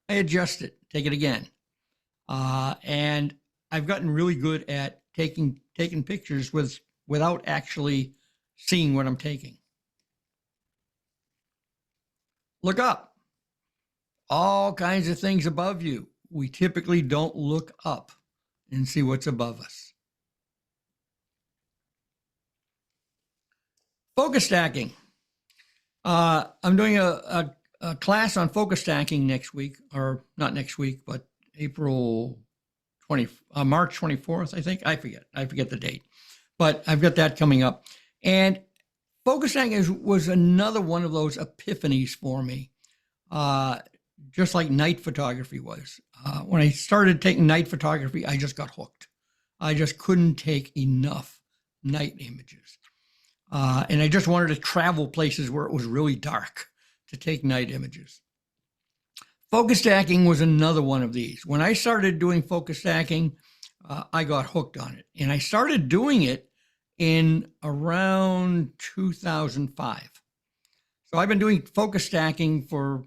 I adjust it, take it again. And I've gotten really good at taking pictures without actually seeing what I'm taking. Look up. All kinds of things above you. We typically don't look up and see what's above us. Focus stacking. I'm doing a class on focus stacking next week, or not next week, but March 24th, I think. I forget the date, but I've got that coming up. And focus stacking was another one of those epiphanies for me, just like night photography was. When I started taking night photography, I just got hooked. I just couldn't take enough night images. And I just wanted to travel places where it was really dark to take night images. Focus stacking was another one of these. When I started doing focus stacking, I got hooked on it. And I started doing it in around 2005. So I've been doing focus stacking for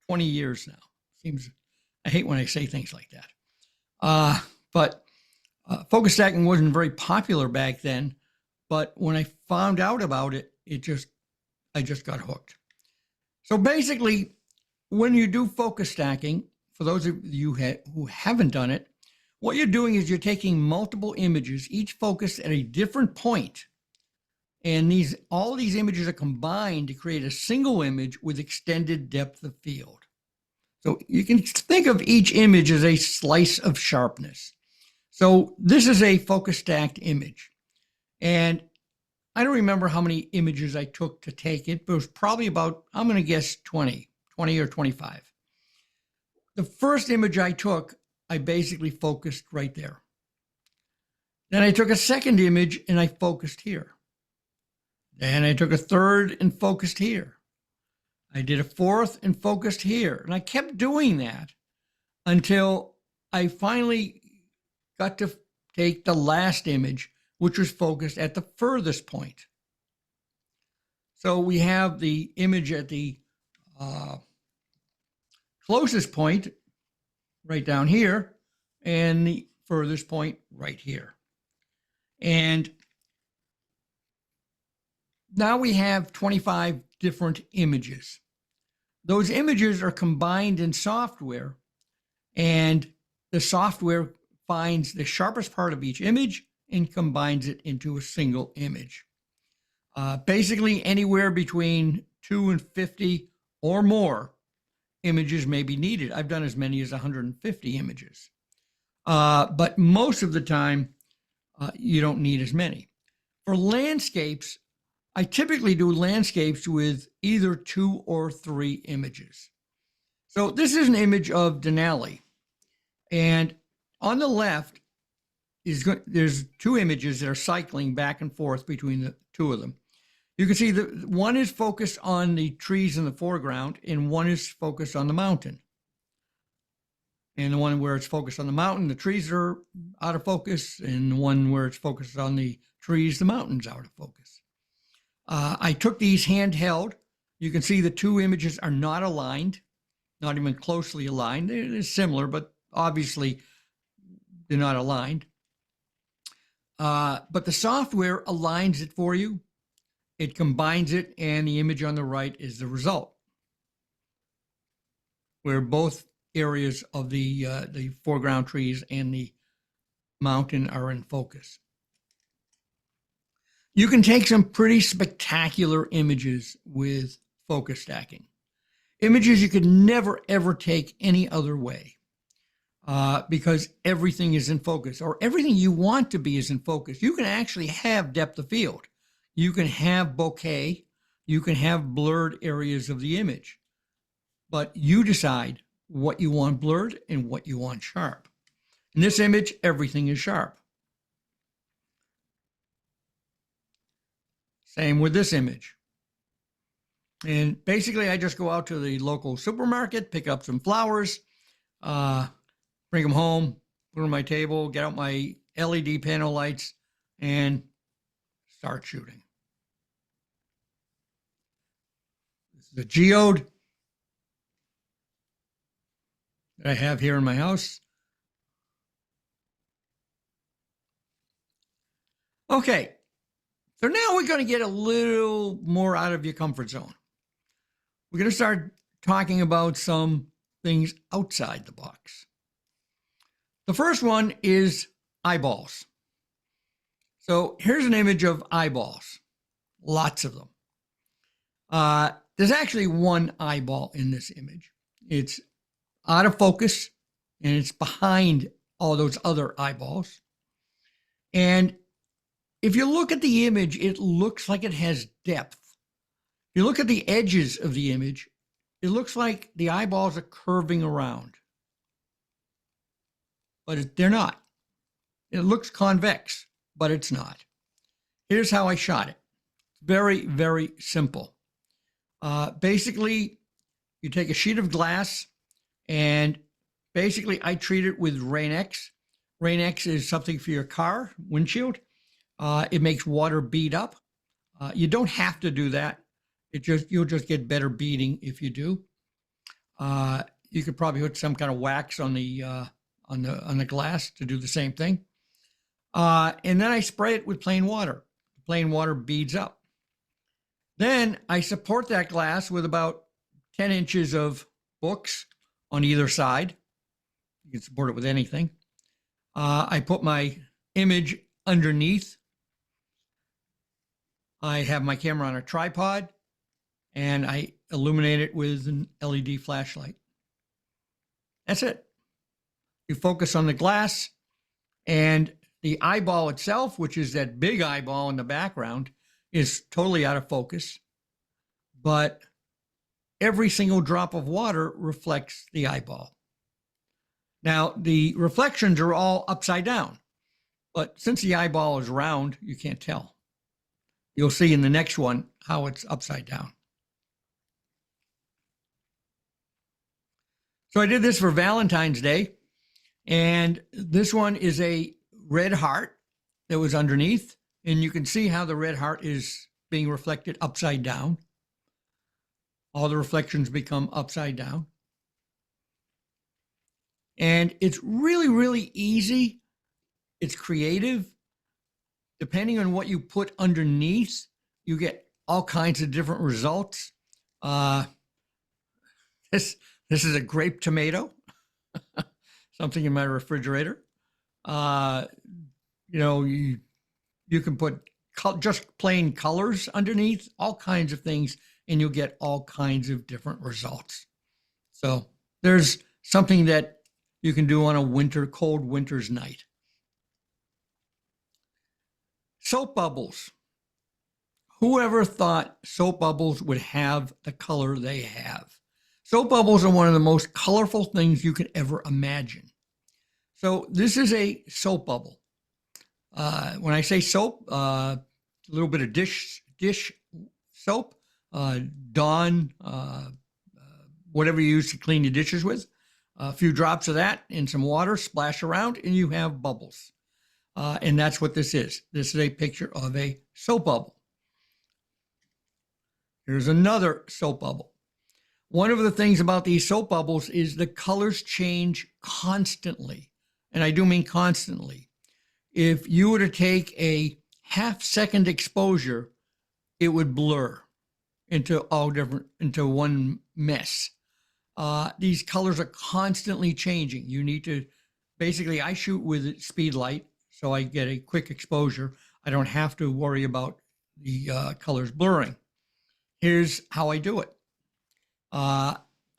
20 years now. I hate when I say things like that. But focus stacking wasn't very popular back then. But when I found out about it, I just got hooked. So basically, when you do focus stacking, for those of you who haven't done it, what you're doing is you're taking multiple images, each focused at a different point. And all these images are combined to create a single image with extended depth of field. So you can think of each image as a slice of sharpness. So this is a focus stacked image. And I don't remember how many images I took to take it, but it was probably about, I'm going to guess 20 or 25. The first image I took, I basically focused right there. Then I took a second image and I focused here. Then I took a third and focused here. I did a fourth and focused here. And I kept doing that until I finally got to take the last image, which was focused at the furthest point. So we have the image at the closest point right down here and the furthest point right here. And now we have 25 different images. Those images are combined in software, and the software finds the sharpest part of each image and combines it into a single image. Basically, anywhere between 2 and 50 or more images may be needed. I've done as many as 150 images. But most of the time, you don't need as many. For landscapes, I typically do landscapes with either 2 or 3 images. So this is an image of Denali. And on the left, there's 2 images that are cycling back and forth between the 2 of them. You can see that one is focused on the trees in the foreground and one is focused on the mountain. And the one where it's focused on the mountain, the trees are out of focus, and the one where it's focused on the trees, the mountain's out of focus. I took these handheld. You can see the 2 images are not aligned, not even closely aligned. They're similar, but obviously they're not aligned. But the software aligns it for you. It combines it, and the image on the right is the result, where both areas of the foreground trees and the mountain are in focus. You can take some pretty spectacular images with focus stacking. Images you could never, ever take any other way because everything is in focus, or everything you want to be is in focus. You can actually have depth of field. You can have bokeh. You can have blurred areas of the image. But you decide what you want blurred and what you want sharp. In this image, everything is sharp. Same with this image. And basically, I just go out to the local supermarket, pick up some flowers, bring them home, put them on my table, get out my LED panel lights, and start shooting. This is a geode that I have here in my house. Okay, so now we're going to get a little more out of your comfort zone. We're going to start talking about some things outside the box. The first one is eyeballs. So here's an image of eyeballs, lots of them. There's actually one eyeball in this image. It's out of focus and it's behind all those other eyeballs. And if you look at the image, it looks like it has depth. If you look at the edges of the image, it looks like the eyeballs are curving around. But they're not. It looks convex, but it's not. Here's how I shot it. Very, very simple. Basically, you take a sheet of glass and basically I treat it with Rain-X. Rain-X is something for your car windshield. It makes water bead up. You don't have to do that. You'll just get better beading if you do. You could probably put some kind of wax on the glass to do the same thing. And then I spray it with plain water. Plain water beads up. Then I support that glass with about 10 inches of books on either side. You can support it with anything. I put my image underneath. I have my camera on a tripod and I illuminate it with an LED flashlight. That's it. You focus on the glass and the eyeball itself, which is that big eyeball in the background, is totally out of focus. But every single drop of water reflects the eyeball. Now, the reflections are all upside down. But since the eyeball is round, you can't tell. You'll see in the next one how it's upside down. So I did this for Valentine's Day. And this one is a red heart that was underneath. And you can see how the red heart is being reflected upside down. All the reflections become upside down. And it's really, really easy. It's creative. Depending on what you put underneath, you get all kinds of different results. This is a grape tomato, something in my refrigerator. You can put just plain colors underneath, all kinds of things, and you'll get all kinds of different results. So there's something that you can do on a cold winter's night. Soap bubbles. Whoever thought soap bubbles would have the color they have? Soap bubbles are one of the most colorful things you could ever imagine. So this is a soap bubble. When I say soap, a little bit of dish soap, Dawn, whatever you use to clean your dishes with, a few drops of that in some water, splash around, and you have bubbles. And that's what this is. This is a picture of a soap bubble. Here's another soap bubble. One of the things about these soap bubbles is the colors change constantly. And I do mean constantly. If you were to take a half-second exposure, it would blur into one mess. These colors are constantly changing. You need to, basically, I shoot with speed light, so I get a quick exposure. I don't have to worry about the colors blurring. Here's how I do it. I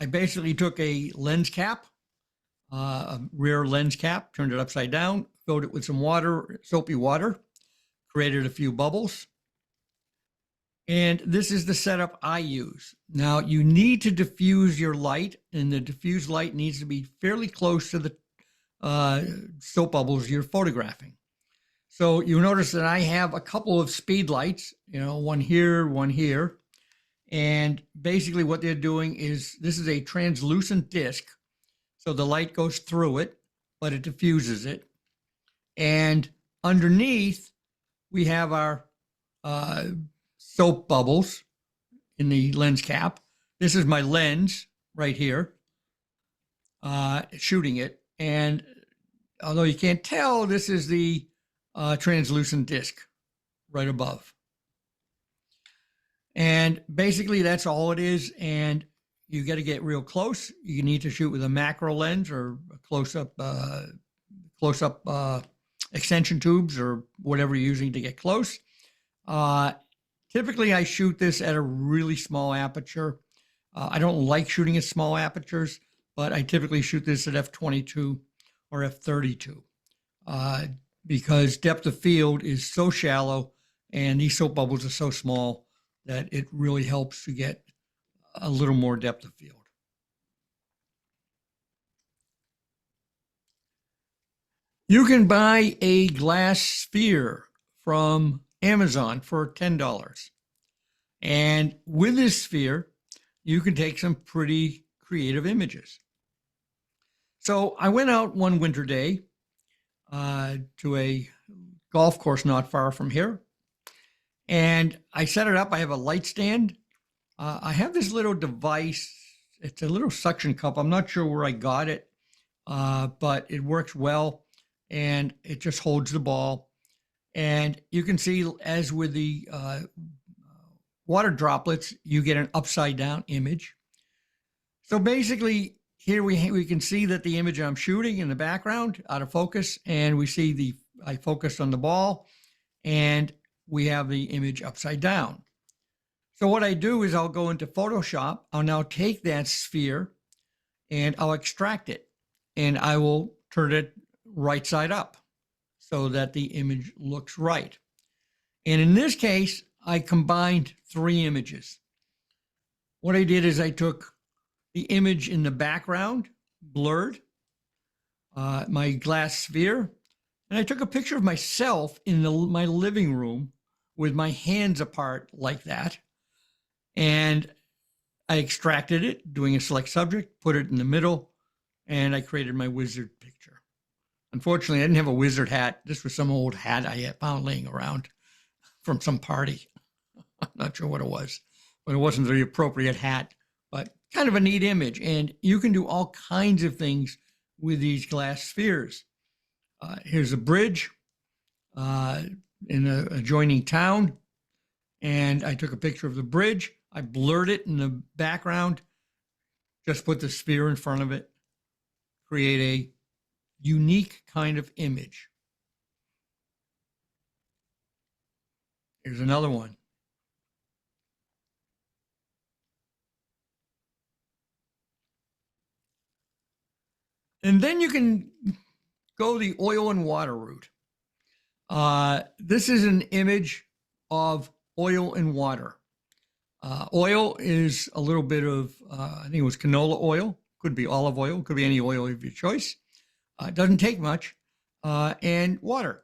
basically took a lens cap, a rear lens cap, turned it upside down, filled it with some water, soapy water, created a few bubbles. And this is the setup I use. Now you need to diffuse your light, and the diffused light needs to be fairly close to the soap bubbles you're photographing. So you notice that I have a couple of speed lights, one here. And basically what they're doing is, this is a translucent disc. So the light goes through it, but it diffuses it. And underneath, we have our soap bubbles in the lens cap. This is my lens right here, shooting it. And although you can't tell, this is the translucent disc right above. And basically that's all it is. And you got to get real close. You need to shoot with a macro lens or a close-up extension tubes or whatever you're using to get close. Typically I shoot this at a really small aperture. I don't like shooting at small apertures, but I typically shoot this at f/22 or f/32 because depth of field is so shallow and these soap bubbles are so small that it really helps to get a little more depth of field. You can buy a glass sphere from Amazon for $10. And with this sphere, you can take some pretty creative images. So I went out one winter day to a golf course not far from here. And I set it up. I have a light stand. I have this little device. It's a little suction cup. I'm not sure where I got it, but it works well. And it just holds the ball. And you can see, as with the water droplets, you get an upside down image. So basically, here we can see that the image I'm shooting in the background out of focus, and we see I focused on the ball, and we have the image upside down. So what I do is I'll go into Photoshop. I'll now take that sphere and I'll extract it, and I will turn it right side up so that the image looks right. And in this case, I combined 3 images. What I did is I took the image in the background, blurred, my glass sphere, and I took a picture of myself in my living room with my hands apart like that. And I extracted it, doing a select subject, put it in the middle, and I created my wizard picture. Unfortunately, I didn't have a wizard hat. This was some old hat I had found laying around from some party. I'm not sure what it was, but it wasn't the appropriate hat, but kind of a neat image. And you can do all kinds of things with these glass spheres. Here's a bridge in an adjoining town. And I took a picture of the bridge. I blurred it in the background, just put the sphere in front of it, create a unique kind of image. Here's another one. And then you can go the oil and water route. This is an image of oil and water. Oil is a little bit of, I think it was canola oil, could be olive oil, could be any oil of your choice. It doesn't take much, and water.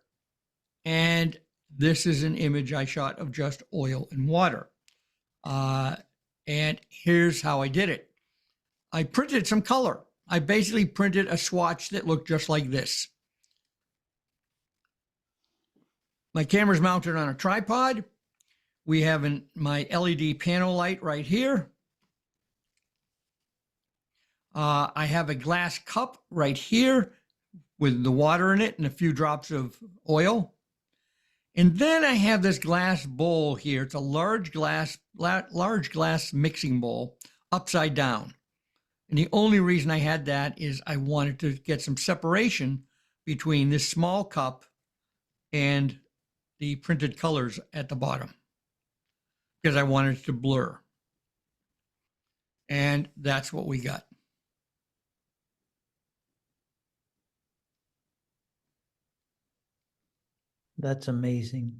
And this is an image I shot of just oil and water. And here's how I did it. I printed some color. I basically printed a swatch that looked just like this. My camera's mounted on a tripod. We have my LED panel light right here. I have a glass cup right here with the water in it and a few drops of oil. And then I have this glass bowl here. It's a large glass mixing bowl upside down. And the only reason I had that is I wanted to get some separation between this small cup and the printed colors at the bottom, because I wanted it to blur. And that's what we got. That's amazing.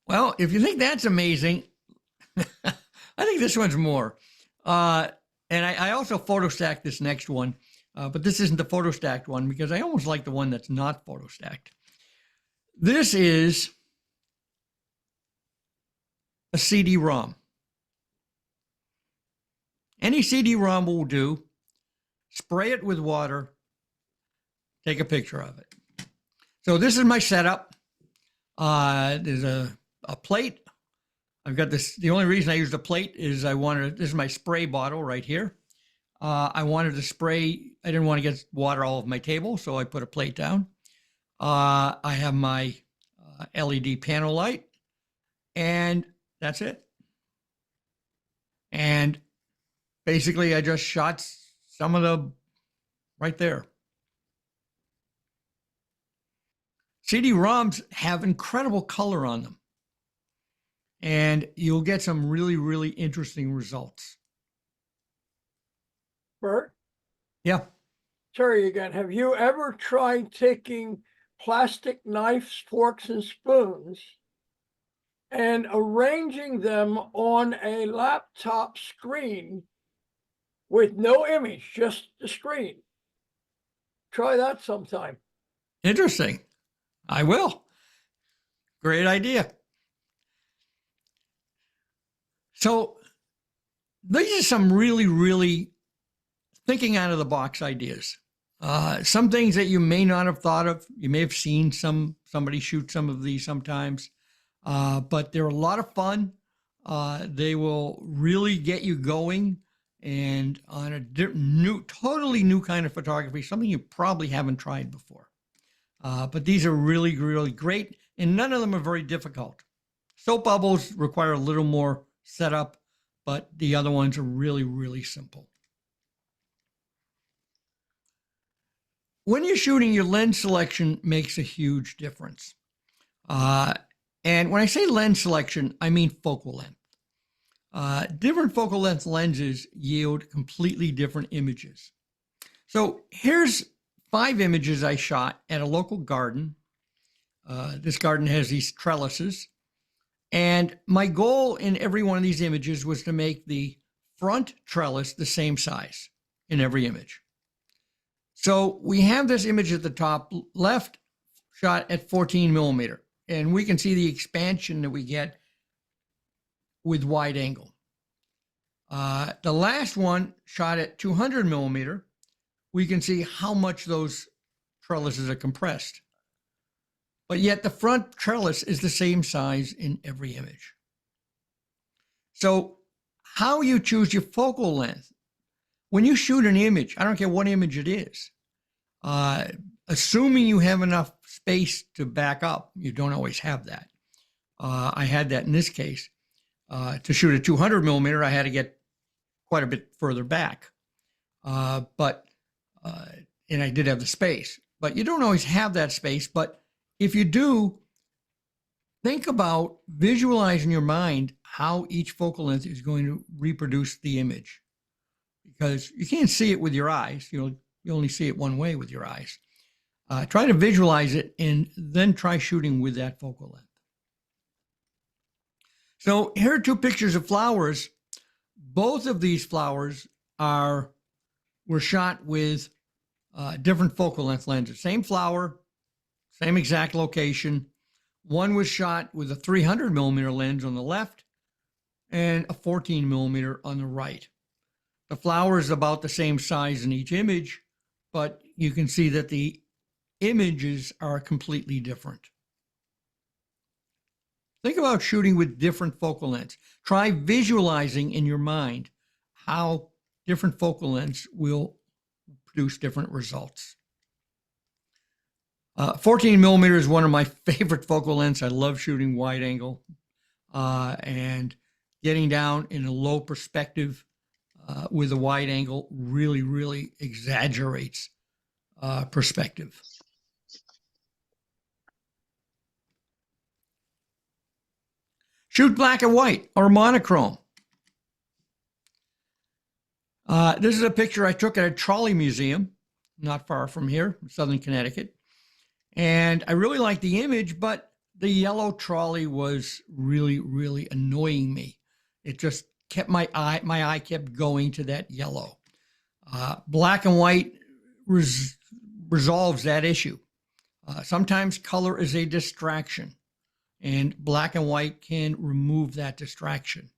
Well, if you think that's amazing, I think this one's more. And I also photo stacked this next one, but this isn't the photo stacked one because I almost like the one that's not photo stacked. This is a CD-ROM. Any CD-ROM will do. Spray it with water, take a picture of it. So this is my setup. There's a plate. I've got this. The only reason I used a plate is this is my spray bottle right here. I wanted to spray. I didn't want to get water all over my table, so I put a plate down. I have my LED panel light, and that's it. And basically, I just shot some of the right there. CD-ROMs have incredible color on them, and you'll get some really, really interesting results. Bert, Yeah. Terry again. Have you ever tried taking plastic knives, forks, and spoons and arranging them on a laptop screen with no image, just the screen? Try that sometime. Interesting. I will. Great idea. So these are some really, really thinking out of the box ideas. Some things that you may not have thought of. You may have seen somebody shoot some of these sometimes, but they're a lot of fun. They will really get you going and on a totally new kind of photography, something you probably haven't tried before. But these are really, really great, and none of them are very difficult. Soap bubbles require a little more setup, but the other ones are really, really simple. When you're shooting, your lens selection makes a huge difference. And when I say lens selection, I mean focal length. Different focal length lenses yield completely different images. So here's 5 images I shot at a local garden. This garden has these trellises. And my goal in every one of these images was to make the front trellis the same size in every image. So we have this image at the top left shot at 14 millimeter, and we can see the expansion that we get with wide angle. The last one shot at 200 millimeter, we can see how much those trellises are compressed. But yet the front trellis is the same size in every image. So how you choose your focal length, when you shoot an image, I don't care what image it is, assuming you have enough space to back up, you don't always have that. I had that in this case. To shoot a 200 millimeter, I had to get quite a bit further back. And I did have the space, but you don't always have that space. But if you do, think about visualize in your mind how each focal length is going to reproduce the image, because you can't see it with your eyes. You only see it one way with your eyes. Try to visualize it and then try shooting with that focal length. So here are 2 pictures of flowers. Both of these flowers were shot with different focal length lenses. Same flower, same exact location. One was shot with a 300 millimeter lens on the left and a 14 millimeter on the right. The flower is about the same size in each image, but you can see that the images are completely different. Think about shooting with different focal lengths. Try visualizing in your mind how different focal lengths will produce different results. 14 millimeter is one of my favorite focal lengths. I love shooting wide angle and getting down in a low perspective with a wide angle really, really exaggerates perspective. Shoot black and white or monochrome. This is a picture I took at a trolley museum, not far from here, in Southern Connecticut. And I really like the image, but the yellow trolley was really, really annoying me. It just kept my eye kept going to that yellow. Black and white resolves that issue. Sometimes color is a distraction, and black and white can remove that distraction.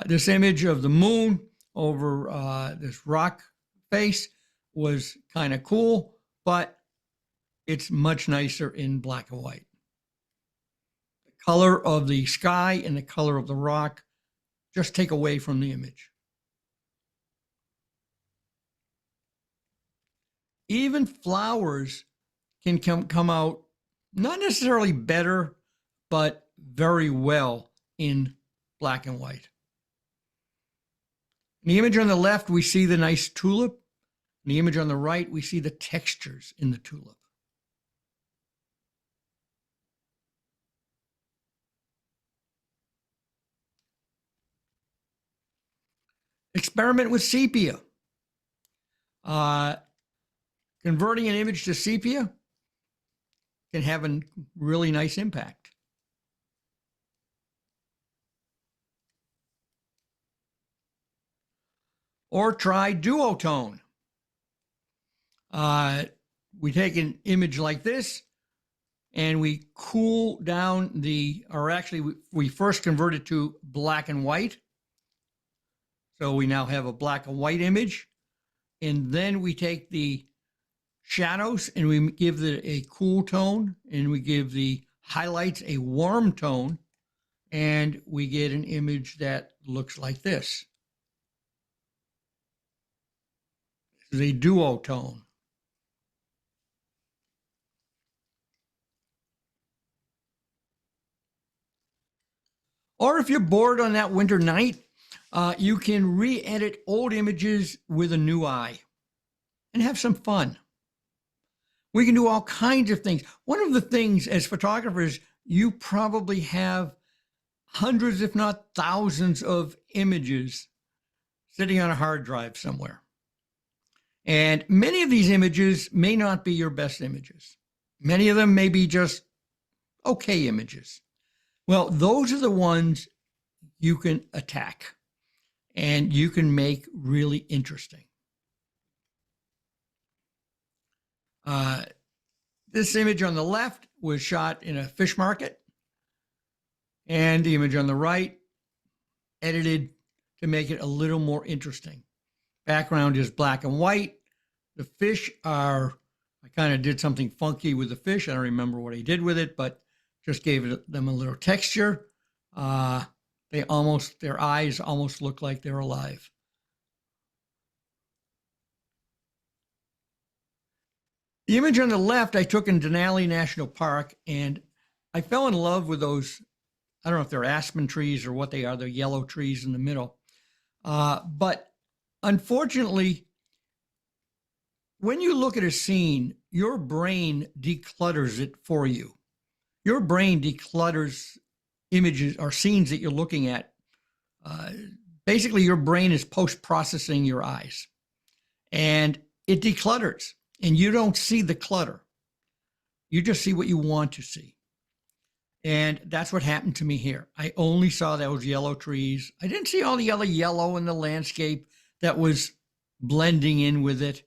This image of the moon over this rock face was kind of cool, but it's much nicer in black and white. The color of the sky and the color of the rock just take away from the image. Even flowers can come out not necessarily better, but very well in black and white. In the image on the left, we see the nice tulip. In the image on the right, we see the textures in the tulip. Experiment with sepia. Converting an image to sepia can have a really nice impact. Or try duotone. We take an image like this and we cool down we first convert it to black and white. So we now have a black and white image. And then we take the shadows and we give it a cool tone, and we give the highlights a warm tone, and we get an image that looks like this. This is a duotone. Or if you're bored on that winter night, you can re-edit old images with a new eye and have some fun. We can do all kinds of things. One of the things as photographers, you probably have hundreds, if not thousands, of images sitting on a hard drive somewhere. And many of these images may not be your best images. Many of them may be just okay images. Well, those are the ones you can attack and you can make really interesting. This image on the left was shot in a fish market, and the image on the right edited to make it a little more interesting. Background is black and white. The fish I kind of did something funky with the fish. I don't remember what I did with it, but just gave them a little texture. Their eyes almost look like they're alive. The image on the left I took in Denali National Park, and I fell in love with those, I don't know if they're aspen trees or what they are, they're yellow trees in the middle. But unfortunately, when you look at a scene, your brain declutters it for you. Your brain declutters images or scenes that you're looking at. Basically, your brain is post-processing your eyes, and it declutters. And you don't see the clutter. You just see what you want to see. And that's what happened to me here. I only saw those yellow trees. I didn't see all the other yellow in the landscape that was blending in with it.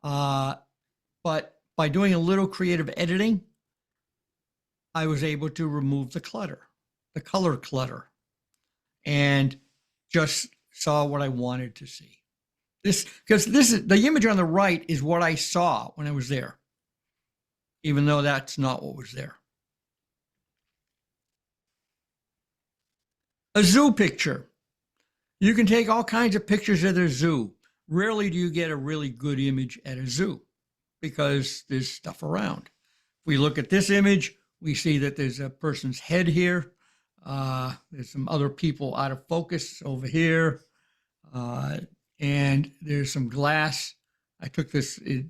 But by doing a little creative editing, I was able to remove the clutter, the color clutter, and just saw what I wanted to see. Because the image on the right is what I saw when I was there, even though that's not what was there. A zoo picture. You can take all kinds of pictures at a zoo. Rarely do you get a really good image at a zoo because there's stuff around. If we look at this image, we see that there's a person's head here. There's some other people out of focus over here. And there's some glass. I took this, it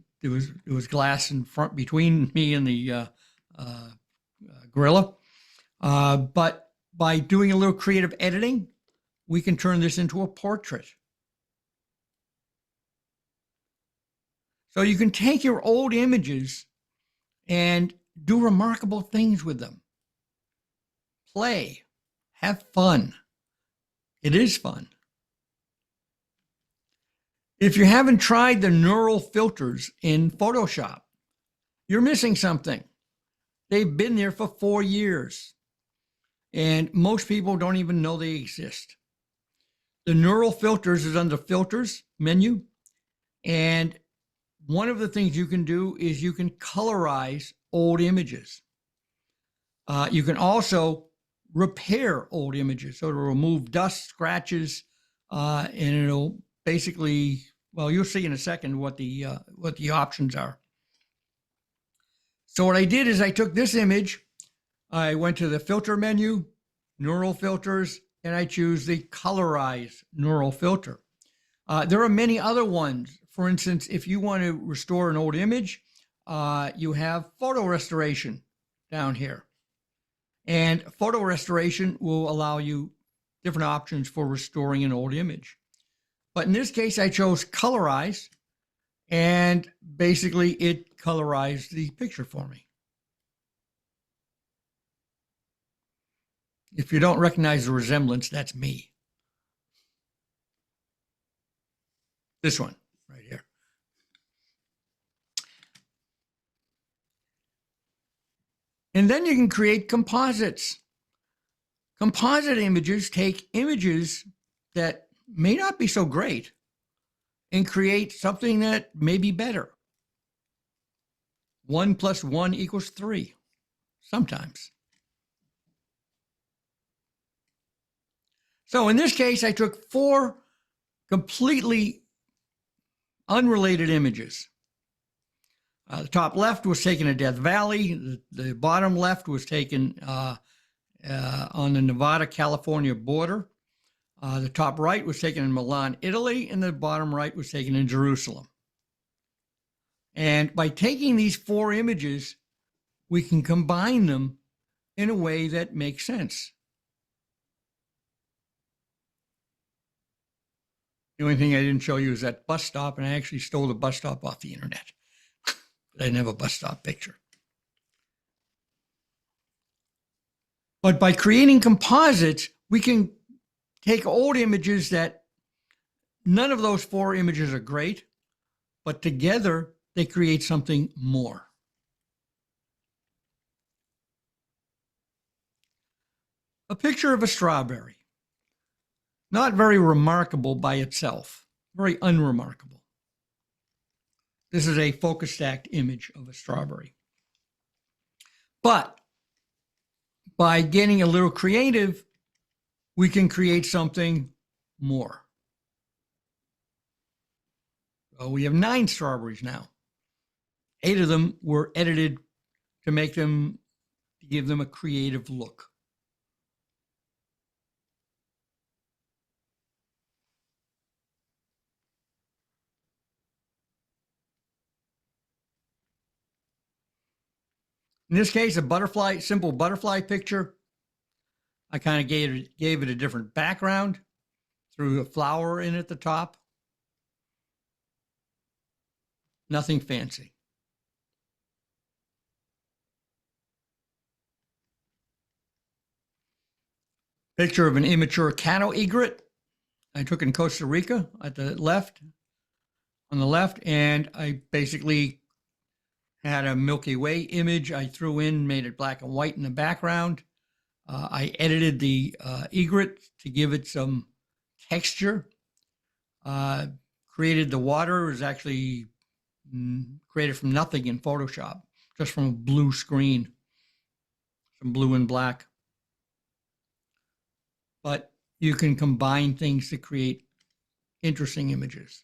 was glass in front between me and the gorilla. But by doing a little creative editing, we can turn this into a portrait. So you can take your old images and do remarkable things with them. Play, have fun. It is fun. If you haven't tried the neural filters in Photoshop, you're missing something. They've been there for 4 years, and most people don't even know they exist. The neural filters is under Filters menu, and one of the things you can do is you can colorize old images. You can also repair old images. So it'll remove dust, scratches, and it'll basically, well, you'll see in a second what the options are. So what I did is I took this image, I went to the filter menu, neural filters, and I choose the colorize neural filter. There are many other ones. For instance, if you want to restore an old image, you have photo restoration down here. And photo restoration will allow you different options for restoring an old image. But in this case, I chose colorize, and basically it colorized the picture for me. If you don't recognize the resemblance, that's me. This one right here. And then you can create composites. Composite images take images that may not be so great and create something that may be better. 1 + 1 = 3, sometimes. So in this case, I took 4 completely unrelated images. The top left was taken at Death Valley. The bottom left was taken on the Nevada-California border. The top right was taken in Milan, Italy, and the bottom right was taken in Jerusalem. And by taking these 4 images, we can combine them in a way that makes sense. The only thing I didn't show you is that bus stop, and I actually stole the bus stop off the internet. I didn't have a bus stop picture. But by creating composites, we can take old images that none of those 4 images are great, but together they create something more. A picture of a strawberry. Not very remarkable by itself, very unremarkable. This is a focus stacked image of a strawberry. But by getting a little creative, we can create something more. So we have 9 strawberries now. 8 of them were edited to give them a creative look. In this case, a simple butterfly picture. I kind of gave it a different background, threw a flower in at the top. Nothing fancy. Picture of an immature cattle egret I took in Costa Rica on the left, and I basically had a Milky Way image I threw in, made it black and white in the background. I edited the egret to give it some texture. Created the water. It was actually created from nothing in Photoshop, just from a blue screen, some blue and black. But you can combine things to create interesting images.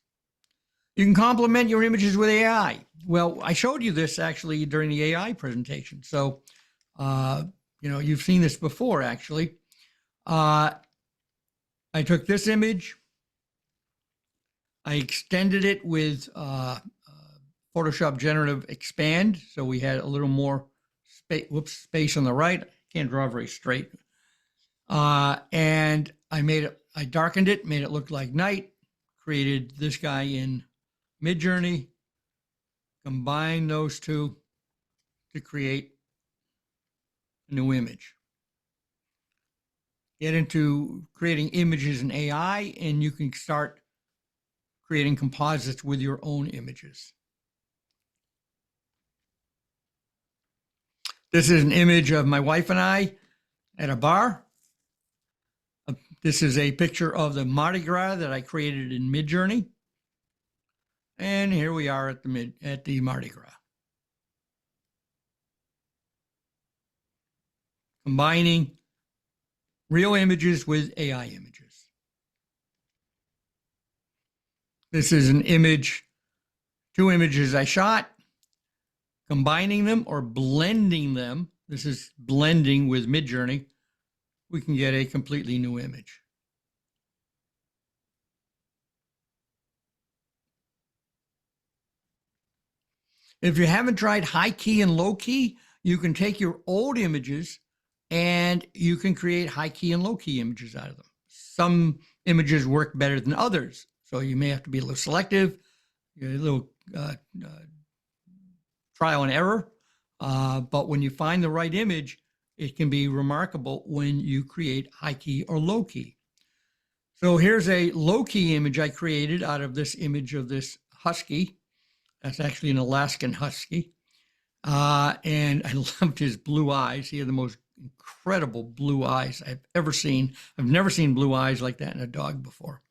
You can complement your images with AI. Well, I showed you this actually during the AI presentation. So, you've seen this before, actually. I took this image. I extended it with Photoshop Generative Expand. So we had a little more space on the right. I can't draw very straight. And I darkened it, made it look like night, created this guy in Midjourney, combined those two to create a new image. Get into creating images in AI, and you can start creating composites with your own images. This is an image of my wife and I at a bar. This is a picture of the Mardi Gras that I created in Midjourney. And here we are at the Mardi Gras. Combining real images with AI images. This is an image, 2 images I shot, combining them or blending them. This is blending with Midjourney. We can get a completely new image. If you haven't tried high key and low key, you can take your old images and you can create high key and low key images out of them. Some images work better than others, so you may have to be a little selective, a little trial and error. But when you find the right image, it can be remarkable when you create high key or low key. So here's a low key image I created out of this image of this husky. That's actually an Alaskan husky. And I loved his blue eyes. He had the most incredible blue eyes I've ever seen. I've never seen blue eyes like that in a dog before.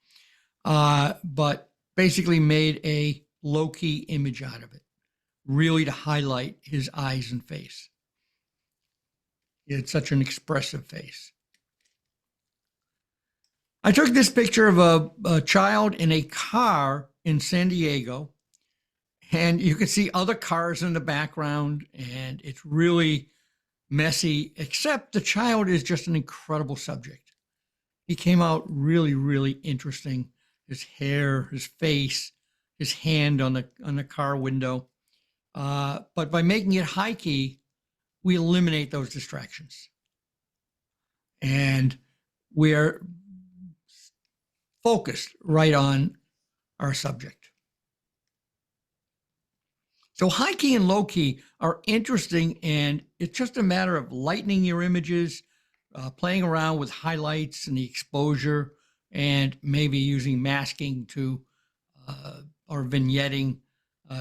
But basically made a low-key image out of it, really to highlight his eyes and face. He had such an expressive face. I took this picture of a child in a car in San Diego, and you can see other cars in the background, and it's really messy, except the child is just an incredible subject. He came out really, really interesting. His hair, his face, his hand on the car window. But by making it high key, we eliminate those distractions. And we're focused right on our subject. So high key and low key are interesting, and it's just a matter of lightening your images, playing around with highlights and the exposure, and maybe using masking to, or vignetting,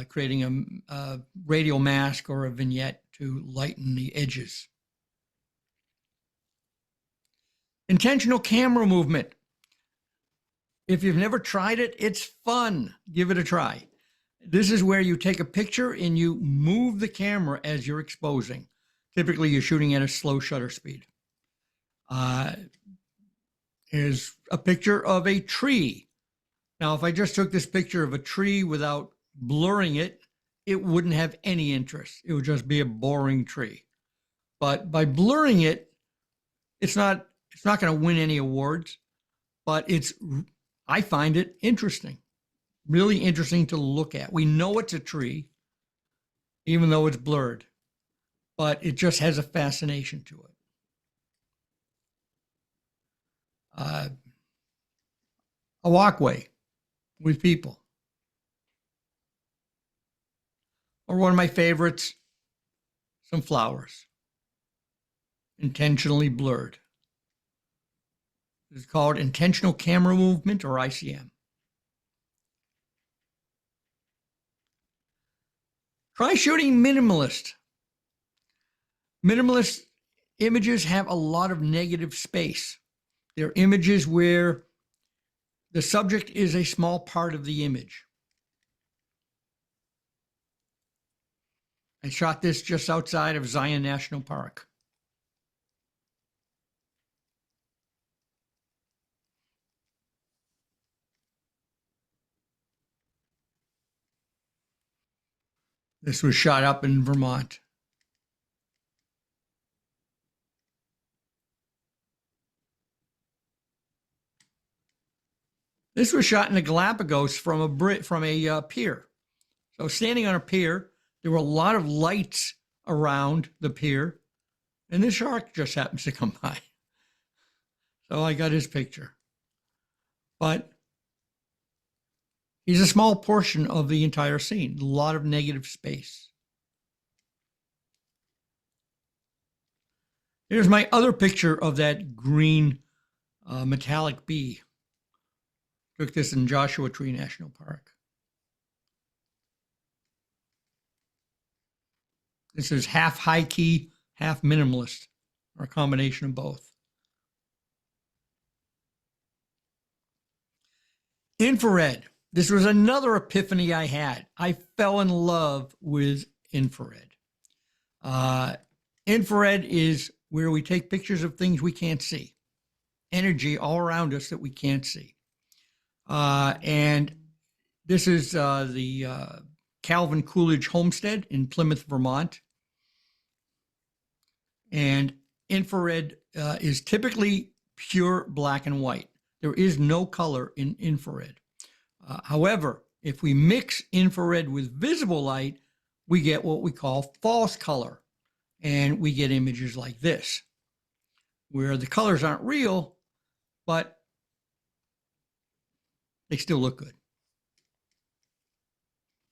creating a radial mask or a vignette to lighten the edges. Intentional camera movement. If you've never tried it, it's fun. Give it a try. This is where you take a picture and you move the camera as you're exposing. Typically, you're shooting at a slow shutter speed. Here's a picture of a tree. Now, if I just took this picture of a tree without blurring it, it wouldn't have any interest. It would just be a boring tree. But by blurring it, it's not going to win any awards, but I find it interesting. Really interesting to look at. We know it's a tree, even though it's blurred, but it just has a fascination to it. A walkway with people. Or one of my favorites, some flowers, intentionally blurred. It's called intentional camera movement, or ICM. Try shooting minimalist. Minimalist images have a lot of negative space. They're images where the subject is a small part of the image. I shot this just outside of Zion National Park. This was shot up in Vermont. This was shot in the Galapagos from a pier. So standing on a pier, there were a lot of lights around the pier, and this shark just happens to come by. So I got his picture. But he's a small portion of the entire scene, a lot of negative space. Here's my other picture of that green metallic bee. Took this in Joshua Tree National Park. This is half high key, half minimalist, or a combination of both. Infrared. This was another epiphany I had. I fell in love with infrared. Infrared is where we take pictures of things we can't see, energy all around us that we can't see. And this is the Calvin Coolidge Homestead in Plymouth, Vermont. And infrared is typically pure black and white. There is no color in infrared. However, if we mix infrared with visible light, we get what we call false color. And we get images like this, where the colors aren't real, but they still look good.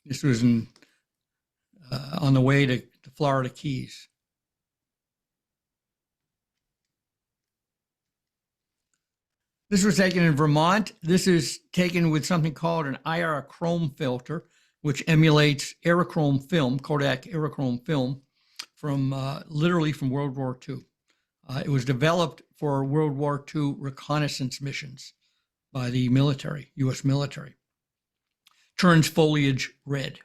This was on the way to the Florida Keys. This was taken in Vermont. This is taken with something called an IR chrome filter, which emulates aerochrome film, Kodak aerochrome film, from literally from World War II. It was developed for World War II reconnaissance missions by the military, U.S. military. Turns foliage red.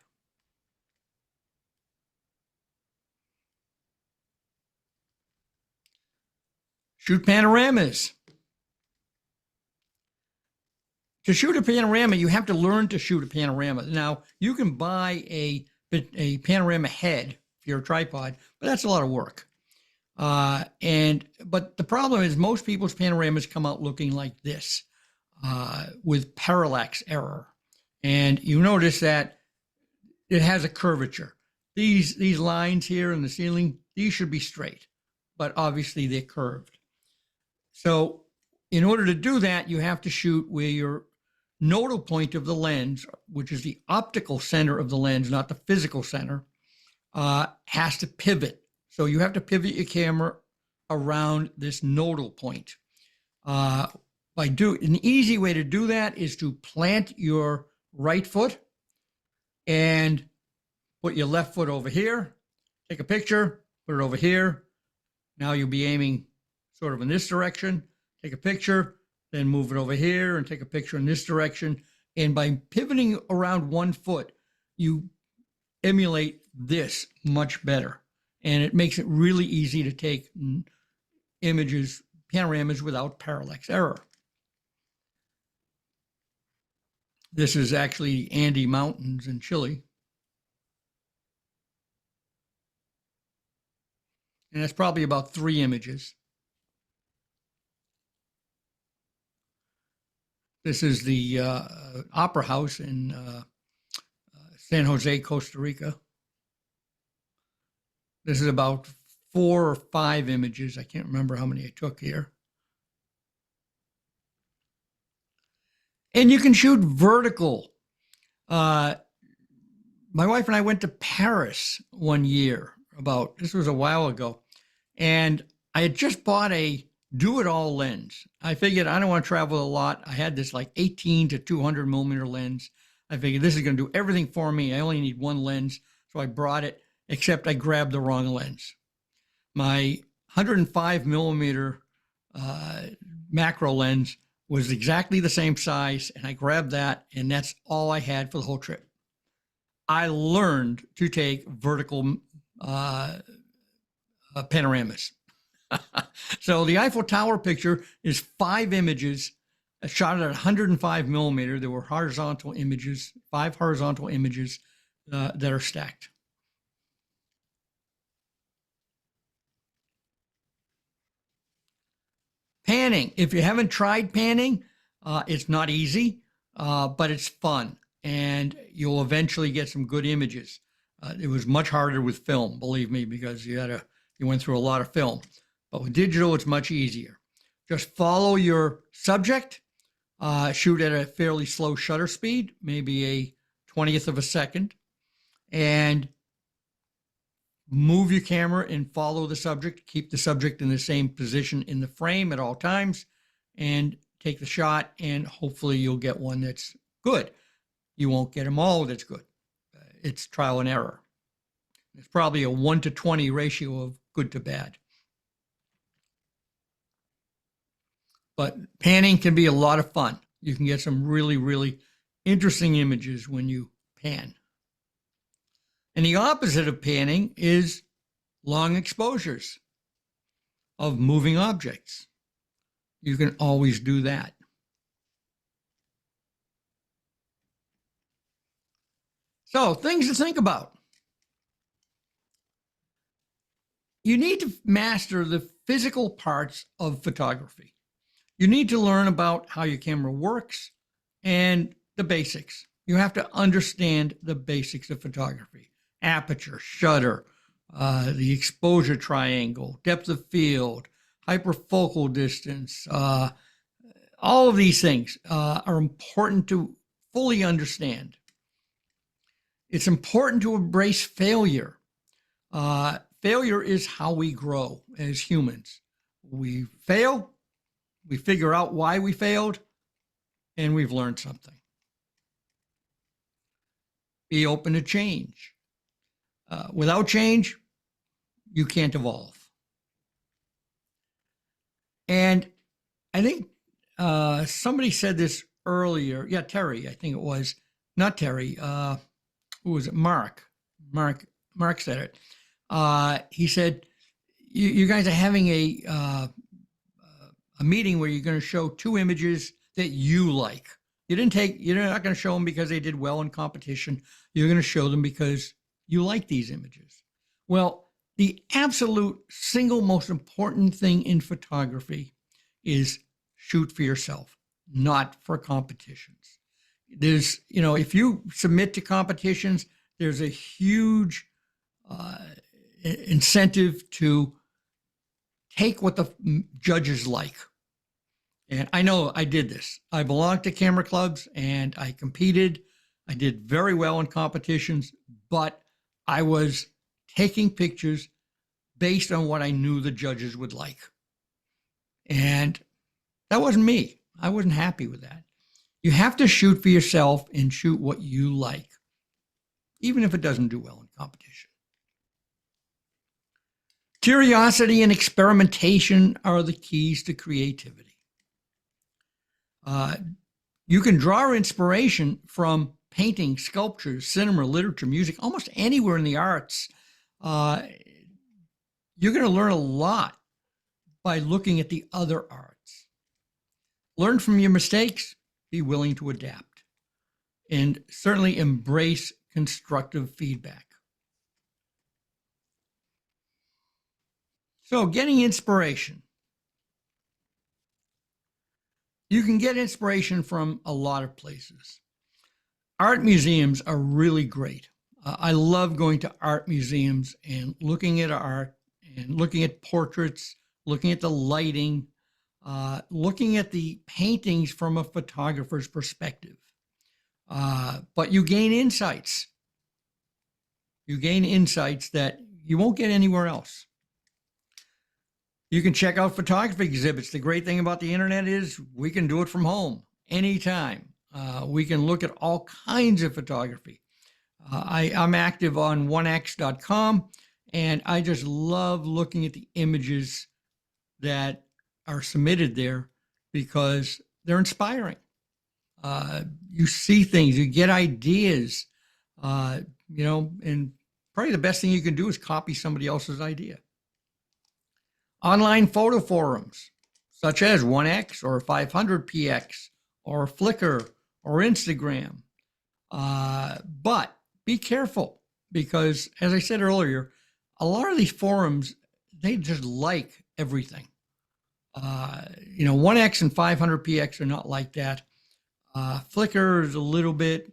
Shoot panoramas. To shoot a panorama, you have to learn to shoot a panorama. Now, you can buy a panorama head for your tripod, but that's a lot of work. But the problem is most people's panoramas come out looking like this, with parallax error. And you notice that it has a curvature. These lines here in the ceiling, these should be straight, but obviously they're curved. So in order to do that, you have to shoot where your nodal point of the lens, which is the optical center of the lens, not the physical center, has to pivot. So you have to pivot your camera around this nodal point. An easy way to do that is to plant your right foot and put your left foot over here, take a picture, put it over here. Now you'll be aiming sort of in this direction, take a picture, then move it over here and take a picture in this direction. And by pivoting around one foot, you emulate this much better. And it makes it really easy to take images, panoramas without parallax error. This is actually Andes Mountains in Chile. And that's probably about 3 images. This is the Opera House in San Jose, Costa Rica. This is about 4 or 5 images. I can't remember how many I took here. And you can shoot vertical. My wife and I went to Paris one year this was a while ago. And I had just bought a do-it-all lens. I figured I don't want to travel a lot. I had this like 18 to 200 millimeter lens. I figured this is going to do everything for me. I only need one lens. So I brought it, except I grabbed the wrong lens. My 105 millimeter macro lens was exactly the same size, and I grabbed that, and that's all I had for the whole trip. I learned to take vertical panoramas. So the Eiffel Tower picture is 5 images shot at 105 millimeter. There were horizontal images, 5 horizontal images that are stacked. Panning. If you haven't tried panning, it's not easy, but it's fun, and you'll eventually get some good images. It was much harder with film, believe me, because you went through a lot of film. But with digital, it's much easier. Just follow your subject, shoot at a fairly slow shutter speed, maybe a 20th of a second, and Move your camera and follow the subject. Keep the subject in the same position in the frame at all times, and take the shot, and hopefully you'll get one that's good. You won't get them all that's good. It's trial and error. It's probably a 1-to-20 ratio of good to bad. But panning can be a lot of fun. You can get some really, really interesting images when you pan. And the opposite of panning is long exposures of moving objects. You can always do that. So, things to think about. You need to master the physical parts of photography. You need to learn about how your camera works and the basics. You have to understand the basics of photography: aperture, shutter, the exposure triangle, depth of field, hyperfocal distance. All of these things are important to fully understand. It's important to embrace failure. Failure is how we grow as humans. We fail, we figure out why we failed, and we've learned something. Be open to change. Without change, you can't evolve. And I think somebody said this earlier. Yeah, Terry, I think it was. Not Terry. Who was it? Mark said it. He said, you guys are having a meeting where you're going to show 2 images that you like. You're not going to show them because they did well in competition. You're going to show them because you like these images. Well, the absolute single most important thing in photography is shoot for yourself, not for competitions. There's, if you submit to competitions, there's a huge incentive to take what the judges like. And I know I did this. I belonged to camera clubs and I competed. I did very well in competitions, but I was taking pictures based on what I knew the judges would like. And that wasn't me. I wasn't happy with that. You have to shoot for yourself and shoot what you like, even if it doesn't do well in competition. Curiosity and experimentation are the keys to creativity. You can draw inspiration from painting, sculptures, cinema, literature, music, almost anywhere in the arts. You're going to learn a lot by looking at the other arts. Learn from your mistakes, be willing to adapt, and certainly embrace constructive feedback. So, getting inspiration. You can get inspiration from a lot of places. Art museums are really great. I love going to art museums and looking at art and looking at portraits, looking at the lighting, looking at the paintings from a photographer's perspective. But you gain insights. You gain insights that you won't get anywhere else. You can check out photography exhibits. The great thing about the internet is we can do it from home anytime. We can look at all kinds of photography. I'm active on onex.com, and I just love looking at the images that are submitted there because they're inspiring. You see things, you get ideas, and probably the best thing you can do is copy somebody else's idea. Online photo forums, such as 1X or 500px or Flickr or Instagram. But be careful because, as I said earlier, a lot of these forums, they just like everything. 1X and 500px are not like that. Flickr is a little bit.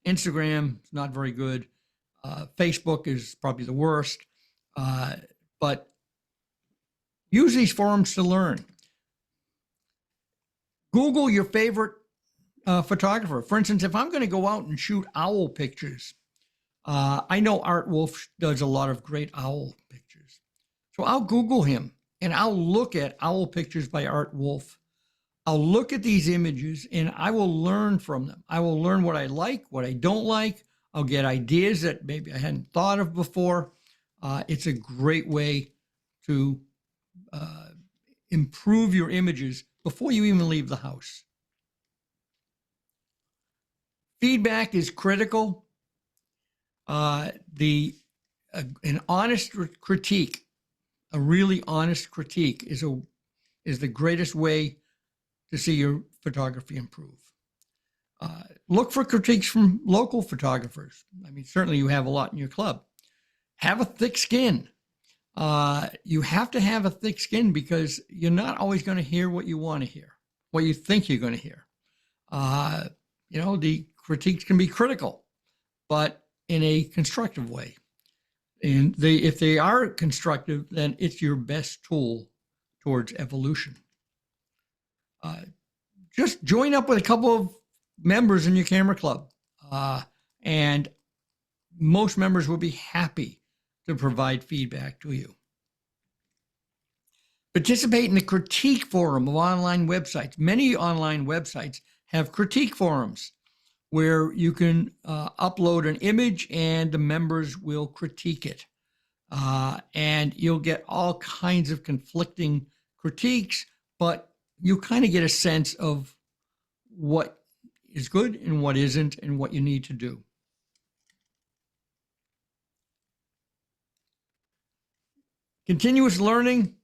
Instagram is not very good. Facebook is probably the worst. But use these forums to learn. Google your favorite photographer. For instance, if I'm going to go out and shoot owl pictures, I know Art Wolf does a lot of great owl pictures. So I'll Google him and I'll look at owl pictures by Art Wolf. I'll look at these images and I will learn from them. I will learn what I like, what I don't like. I'll get ideas that maybe I hadn't thought of before. It's a great way to improve your images before you even leave the house. Feedback is critical. An honest critique, a really honest critique is the greatest way to see your photography improve. Look for critiques from local photographers. I mean, certainly you have a lot in your club. Have a thick skin. You have to have a thick skin because you're not always going to hear what you want to hear, what you think you're going to hear. The critiques can be critical, but in a constructive way. And if they are constructive, then it's your best tool towards evolution. Just join up with a couple of members in your camera club, and most members will be happy to provide feedback to you. Participate in the critique forum of online websites. Many online websites have critique forums where you can upload an image and the members will critique it. And you'll get all kinds of conflicting critiques, but you kind of get a sense of what is good and what isn't and what you need to do. Continuous learning.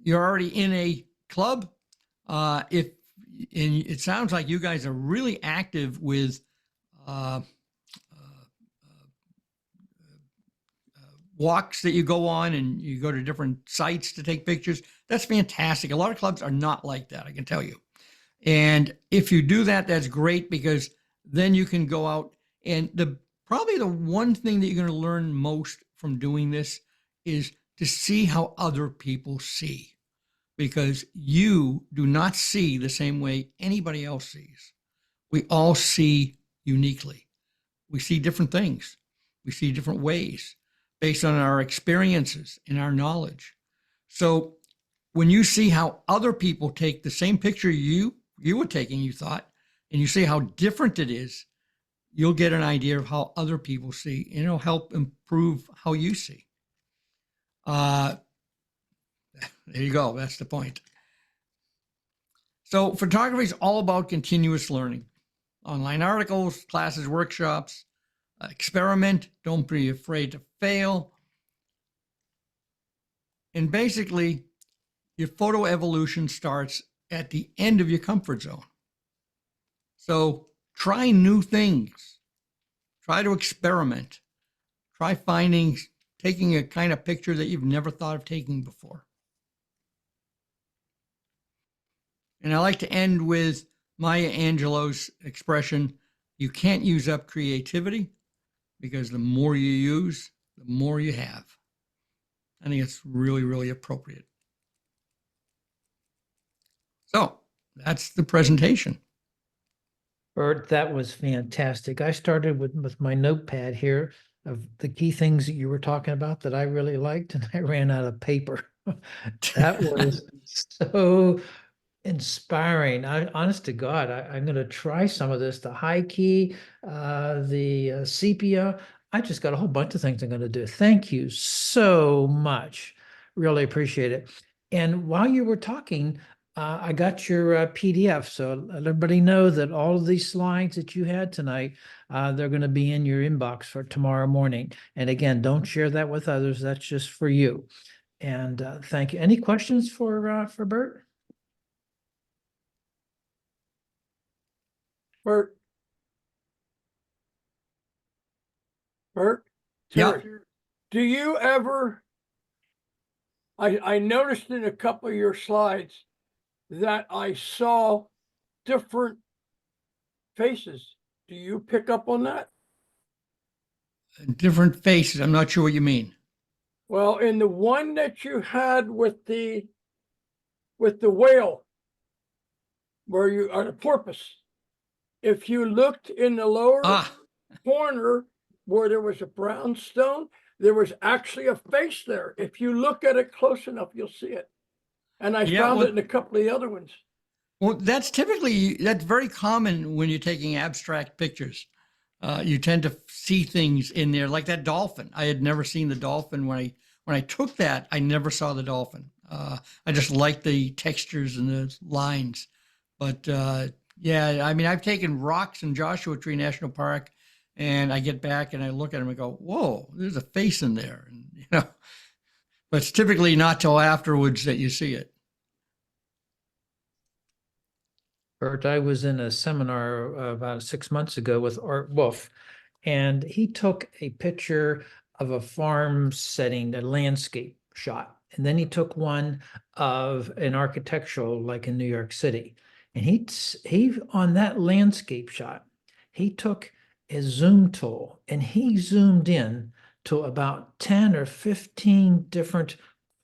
You're already in a club. It sounds like you guys are really active with walks that you go on and you go to different sites to take pictures. That's fantastic. A lot of clubs are not like that, I can tell you. And if you do that, that's great because then you can go out and probably the one thing that you're going to learn most from doing this is to see how other people see, because you do not see the same way anybody else sees. We all see uniquely. We see different things. We see different ways based on our experiences and our knowledge. So when you see how other people take the same picture you were taking, you thought, and you see how different it is, you'll get an idea of how other people see, and it'll help improve how you see. There you go. That's the point. So photography is all about continuous learning. Online articles, classes, workshops, experiment. Don't be afraid to fail. And basically, your photo evolution starts at the end of your comfort zone. So try new things. Try to experiment. Try taking a kind of picture that you've never thought of taking before. And I like to end with Maya Angelou's expression, you can't use up creativity because the more you use, the more you have. I think it's really, really appropriate. So that's the presentation. Bert, that was fantastic. I started with my notepad here of the key things that you were talking about that I really liked, and I ran out of paper. That was so inspiring. Honest to God, I'm going to try some of this, the high key, the sepia. I just got a whole bunch of things I'm going to do. Thank you so much. Really appreciate it. And while you were talking, I got your PDF. So let everybody know that all of these slides that you had tonight, they're going to be in your inbox for tomorrow morning. And again, don't share that with others. That's just for you. And thank you. Any questions for Bert? Bert, Yeah. Terry, do you ever, I noticed in a couple of your slides that I saw different faces. Do you pick up on that? Different faces. I'm not sure what you mean. Well, in the one that you had with the whale, where you are the porpoise, if you looked in the lower corner, where there was a brownstone, there was actually a face there. If you look at it close enough, you'll see it. And I Yeah, found well- it in a couple of the other ones. Well, that's very common when you're taking abstract pictures. You tend to see things in there like that dolphin. I had never seen the dolphin when I took that. I never saw the dolphin. I just liked the textures and the lines. But yeah, I mean, I've taken rocks in Joshua Tree National Park, and I get back and I look at them and go, "Whoa, there's a face in there," and but it's typically not till afterwards that you see it. Bert, I was in a seminar about 6 months ago with Art Wolf, and he took a picture of a farm setting, a landscape shot. And then he took one of an architectural, like in New York City. And he on that landscape shot, he took a zoom tool and he zoomed in to about 10 or 15 different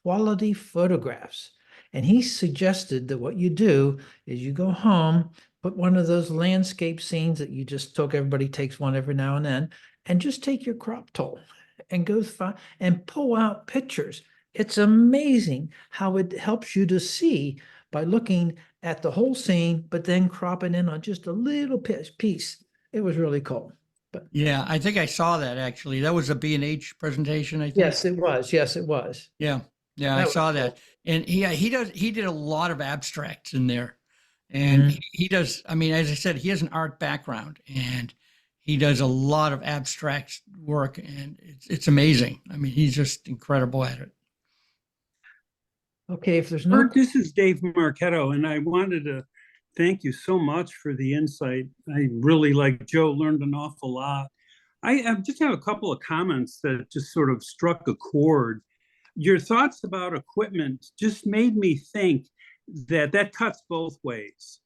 quality photographs. And he suggested that what you do is you go home, put one of those landscape scenes that you just took, everybody takes one every now and just take your crop tool and go and pull out pictures. It's amazing how it helps you to see by looking at the whole scene, but then cropping in on just a little piece. It was really cool. But Yeah, I think I saw that actually. That was a B&H presentation, I think. yes, it was. Yes, it was. Yeah, That I was saw cool. that. And he did a lot of abstracts in there. And he does, I mean, as I said, he has an art background and he does a lot of abstract work, and it's amazing. I mean, he's just incredible at it. Okay, if there's no, Bert, this is Dave Marchetto, and I wanted to thank you so much for the insight. I really, like Joe, learned an awful lot. I just have a couple of comments that just sort of struck a chord. Your thoughts about equipment just made me think that cuts both ways.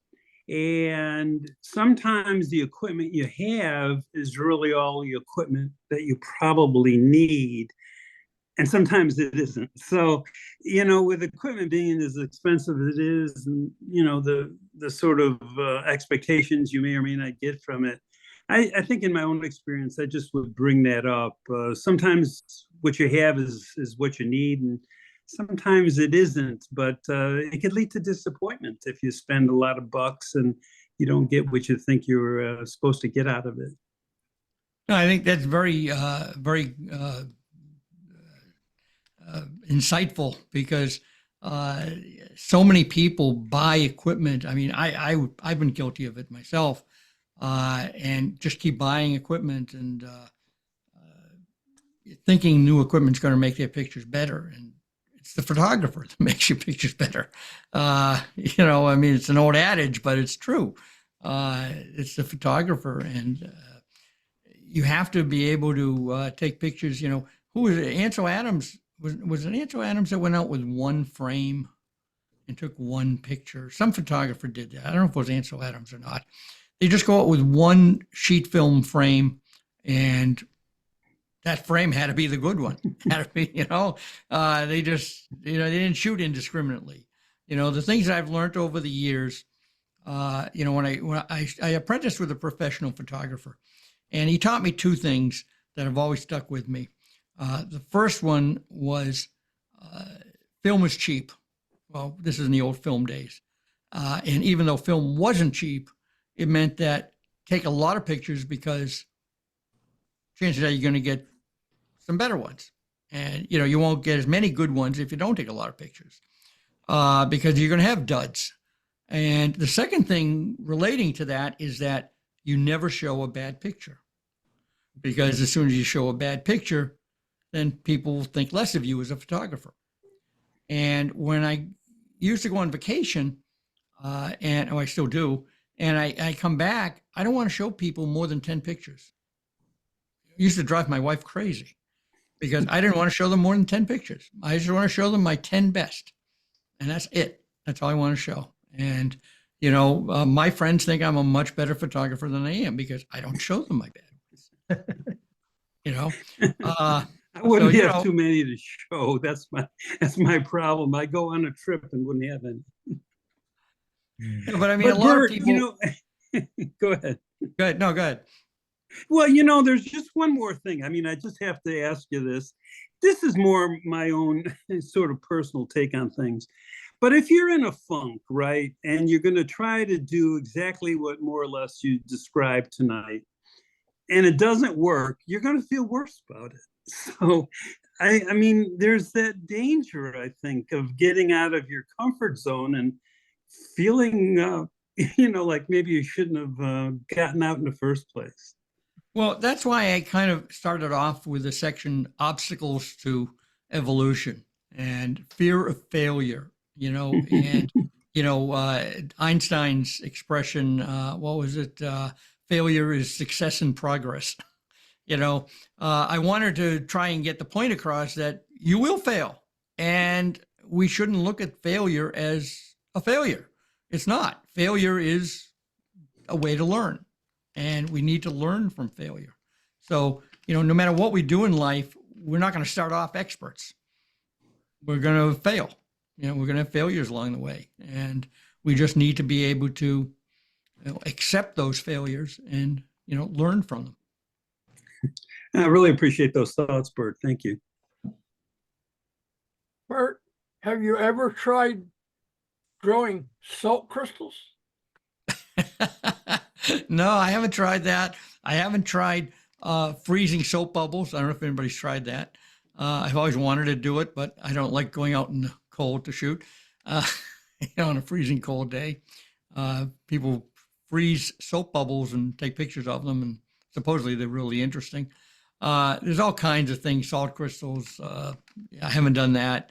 And sometimes the equipment you have is really all the equipment that you probably need. And sometimes it isn't. So, with equipment being as expensive as it is, and, the sort of expectations you may or may not get from it, I think in my own experience, I just would bring that up. Sometimes what you have is what you need, and sometimes it isn't, but it could lead to disappointment if you spend a lot of bucks and you don't get what you think you're supposed to get out of it. No, I think that's very insightful, because so many people buy equipment. I mean, I've been guilty of it myself, and just keep buying equipment and thinking new equipment's going to make their pictures better. And it's the photographer that makes your pictures better. I mean, it's an old adage, but it's true. It's the photographer, and you have to be able to take pictures. Who was it? Ansel Adams. Was it Ansel Adams that went out with one frame and took one picture? Some photographer did that. I don't know if it was Ansel Adams or not. They just go out with one sheet film frame, and that frame had to be the good one. Had to be, they just, they didn't shoot indiscriminately. The things that I've learned over the years, when I apprenticed with a professional photographer, and he taught me two things that have always stuck with me. The first one was film is cheap. Well, this is in the old film days. And even though film wasn't cheap, it meant that take a lot of pictures, because chances are you're going to get some better ones. And, you won't get as many good ones if you don't take a lot of pictures, because you're going to have duds. And the second thing relating to that is that you never show a bad picture, because as soon as you show a bad picture, then people think less of you as a photographer. And when I used to go on vacation, and I still do, and I come back, I don't want to show people more than 10 pictures. It used to drive my wife crazy, because I didn't want to show them more than 10 pictures. I just want to show them my 10 best. And that's it. That's all I want to show. And, my friends think I'm a much better photographer than I am, because I don't show them my bad ones. I wouldn't So, have too many to show. That's my problem. I go on a trip and wouldn't have any. But I mean, But a lot Bert, of people. go ahead. Go ahead. No, go ahead. Well, there's just one more thing. I mean, I just have to ask you this. This is more my own sort of personal take on things. But if you're in a funk, right, and you're going to try to do exactly what more or less you described tonight, and it doesn't work, you're going to feel worse about it. So, I mean, there's that danger, I think, of getting out of your comfort zone and feeling, like maybe you shouldn't have gotten out in the first place. Well, that's why I kind of started off with the section obstacles to evolution and fear of failure, and, Einstein's expression, what was it? Failure is success in progress. I wanted to try and get the point across that you will fail, and we shouldn't look at failure as a failure. It's not. Failure is a way to learn, and we need to learn from failure. So, no matter what we do in life, we're not going to start off experts. We're going to fail. We're going to have failures along the way, and we just need to be able to accept those failures and learn from them. I really appreciate those thoughts, Bert. Thank you. Bert, have you ever tried growing salt crystals? No, I haven't tried that. I haven't tried freezing soap bubbles. I don't know if anybody's tried that. I've always wanted to do it, but I don't like going out in the cold to shoot. On a freezing cold day, people freeze soap bubbles and take pictures of them, and supposedly they're really interesting. There's all kinds of things, salt crystals. I haven't done that.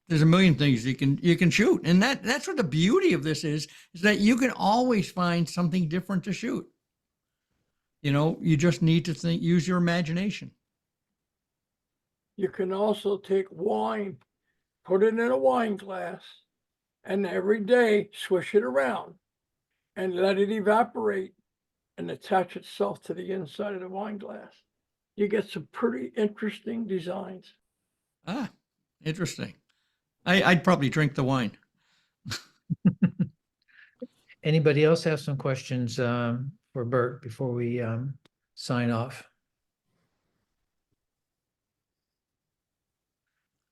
There's a million things you can shoot, and that's what the beauty of this is that you can always find something different to shoot. You just need to use your imagination. You can also take wine, put it in a wine glass, and every day swish it around and let it evaporate and attach itself to the inside of the wine glass. You get some pretty interesting designs. Ah, interesting. I'd probably drink the wine. Anybody else have some questions for Bert before we sign off?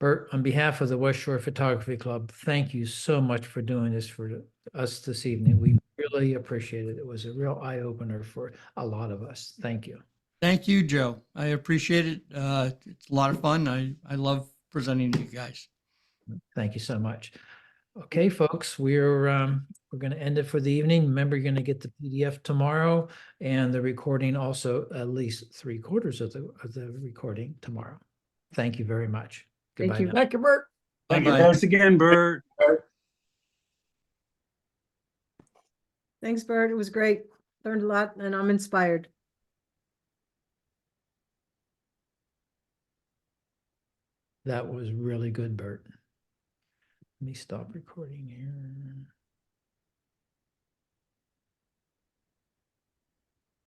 Bert, on behalf of the West Shore Photography Club, thank you so much for doing this for us this evening. We really appreciate it. It was a real eye-opener for a lot of us. Thank you. Thank you, Joe. I appreciate it. It's a lot of fun. I love presenting to you guys. Thank you so much. Okay, folks, we're going to end it for the evening. Remember, you're going to get the PDF tomorrow and the recording also, at least 3/4 of the recording tomorrow. Thank you very much. Thank Goodbye you. now. Thank you, Bert. Thank you. Bye-bye. Thanks again, Bert. Thanks, Bert. It was great. Learned a lot and I'm inspired. That was really good, Bert. Let me stop recording here.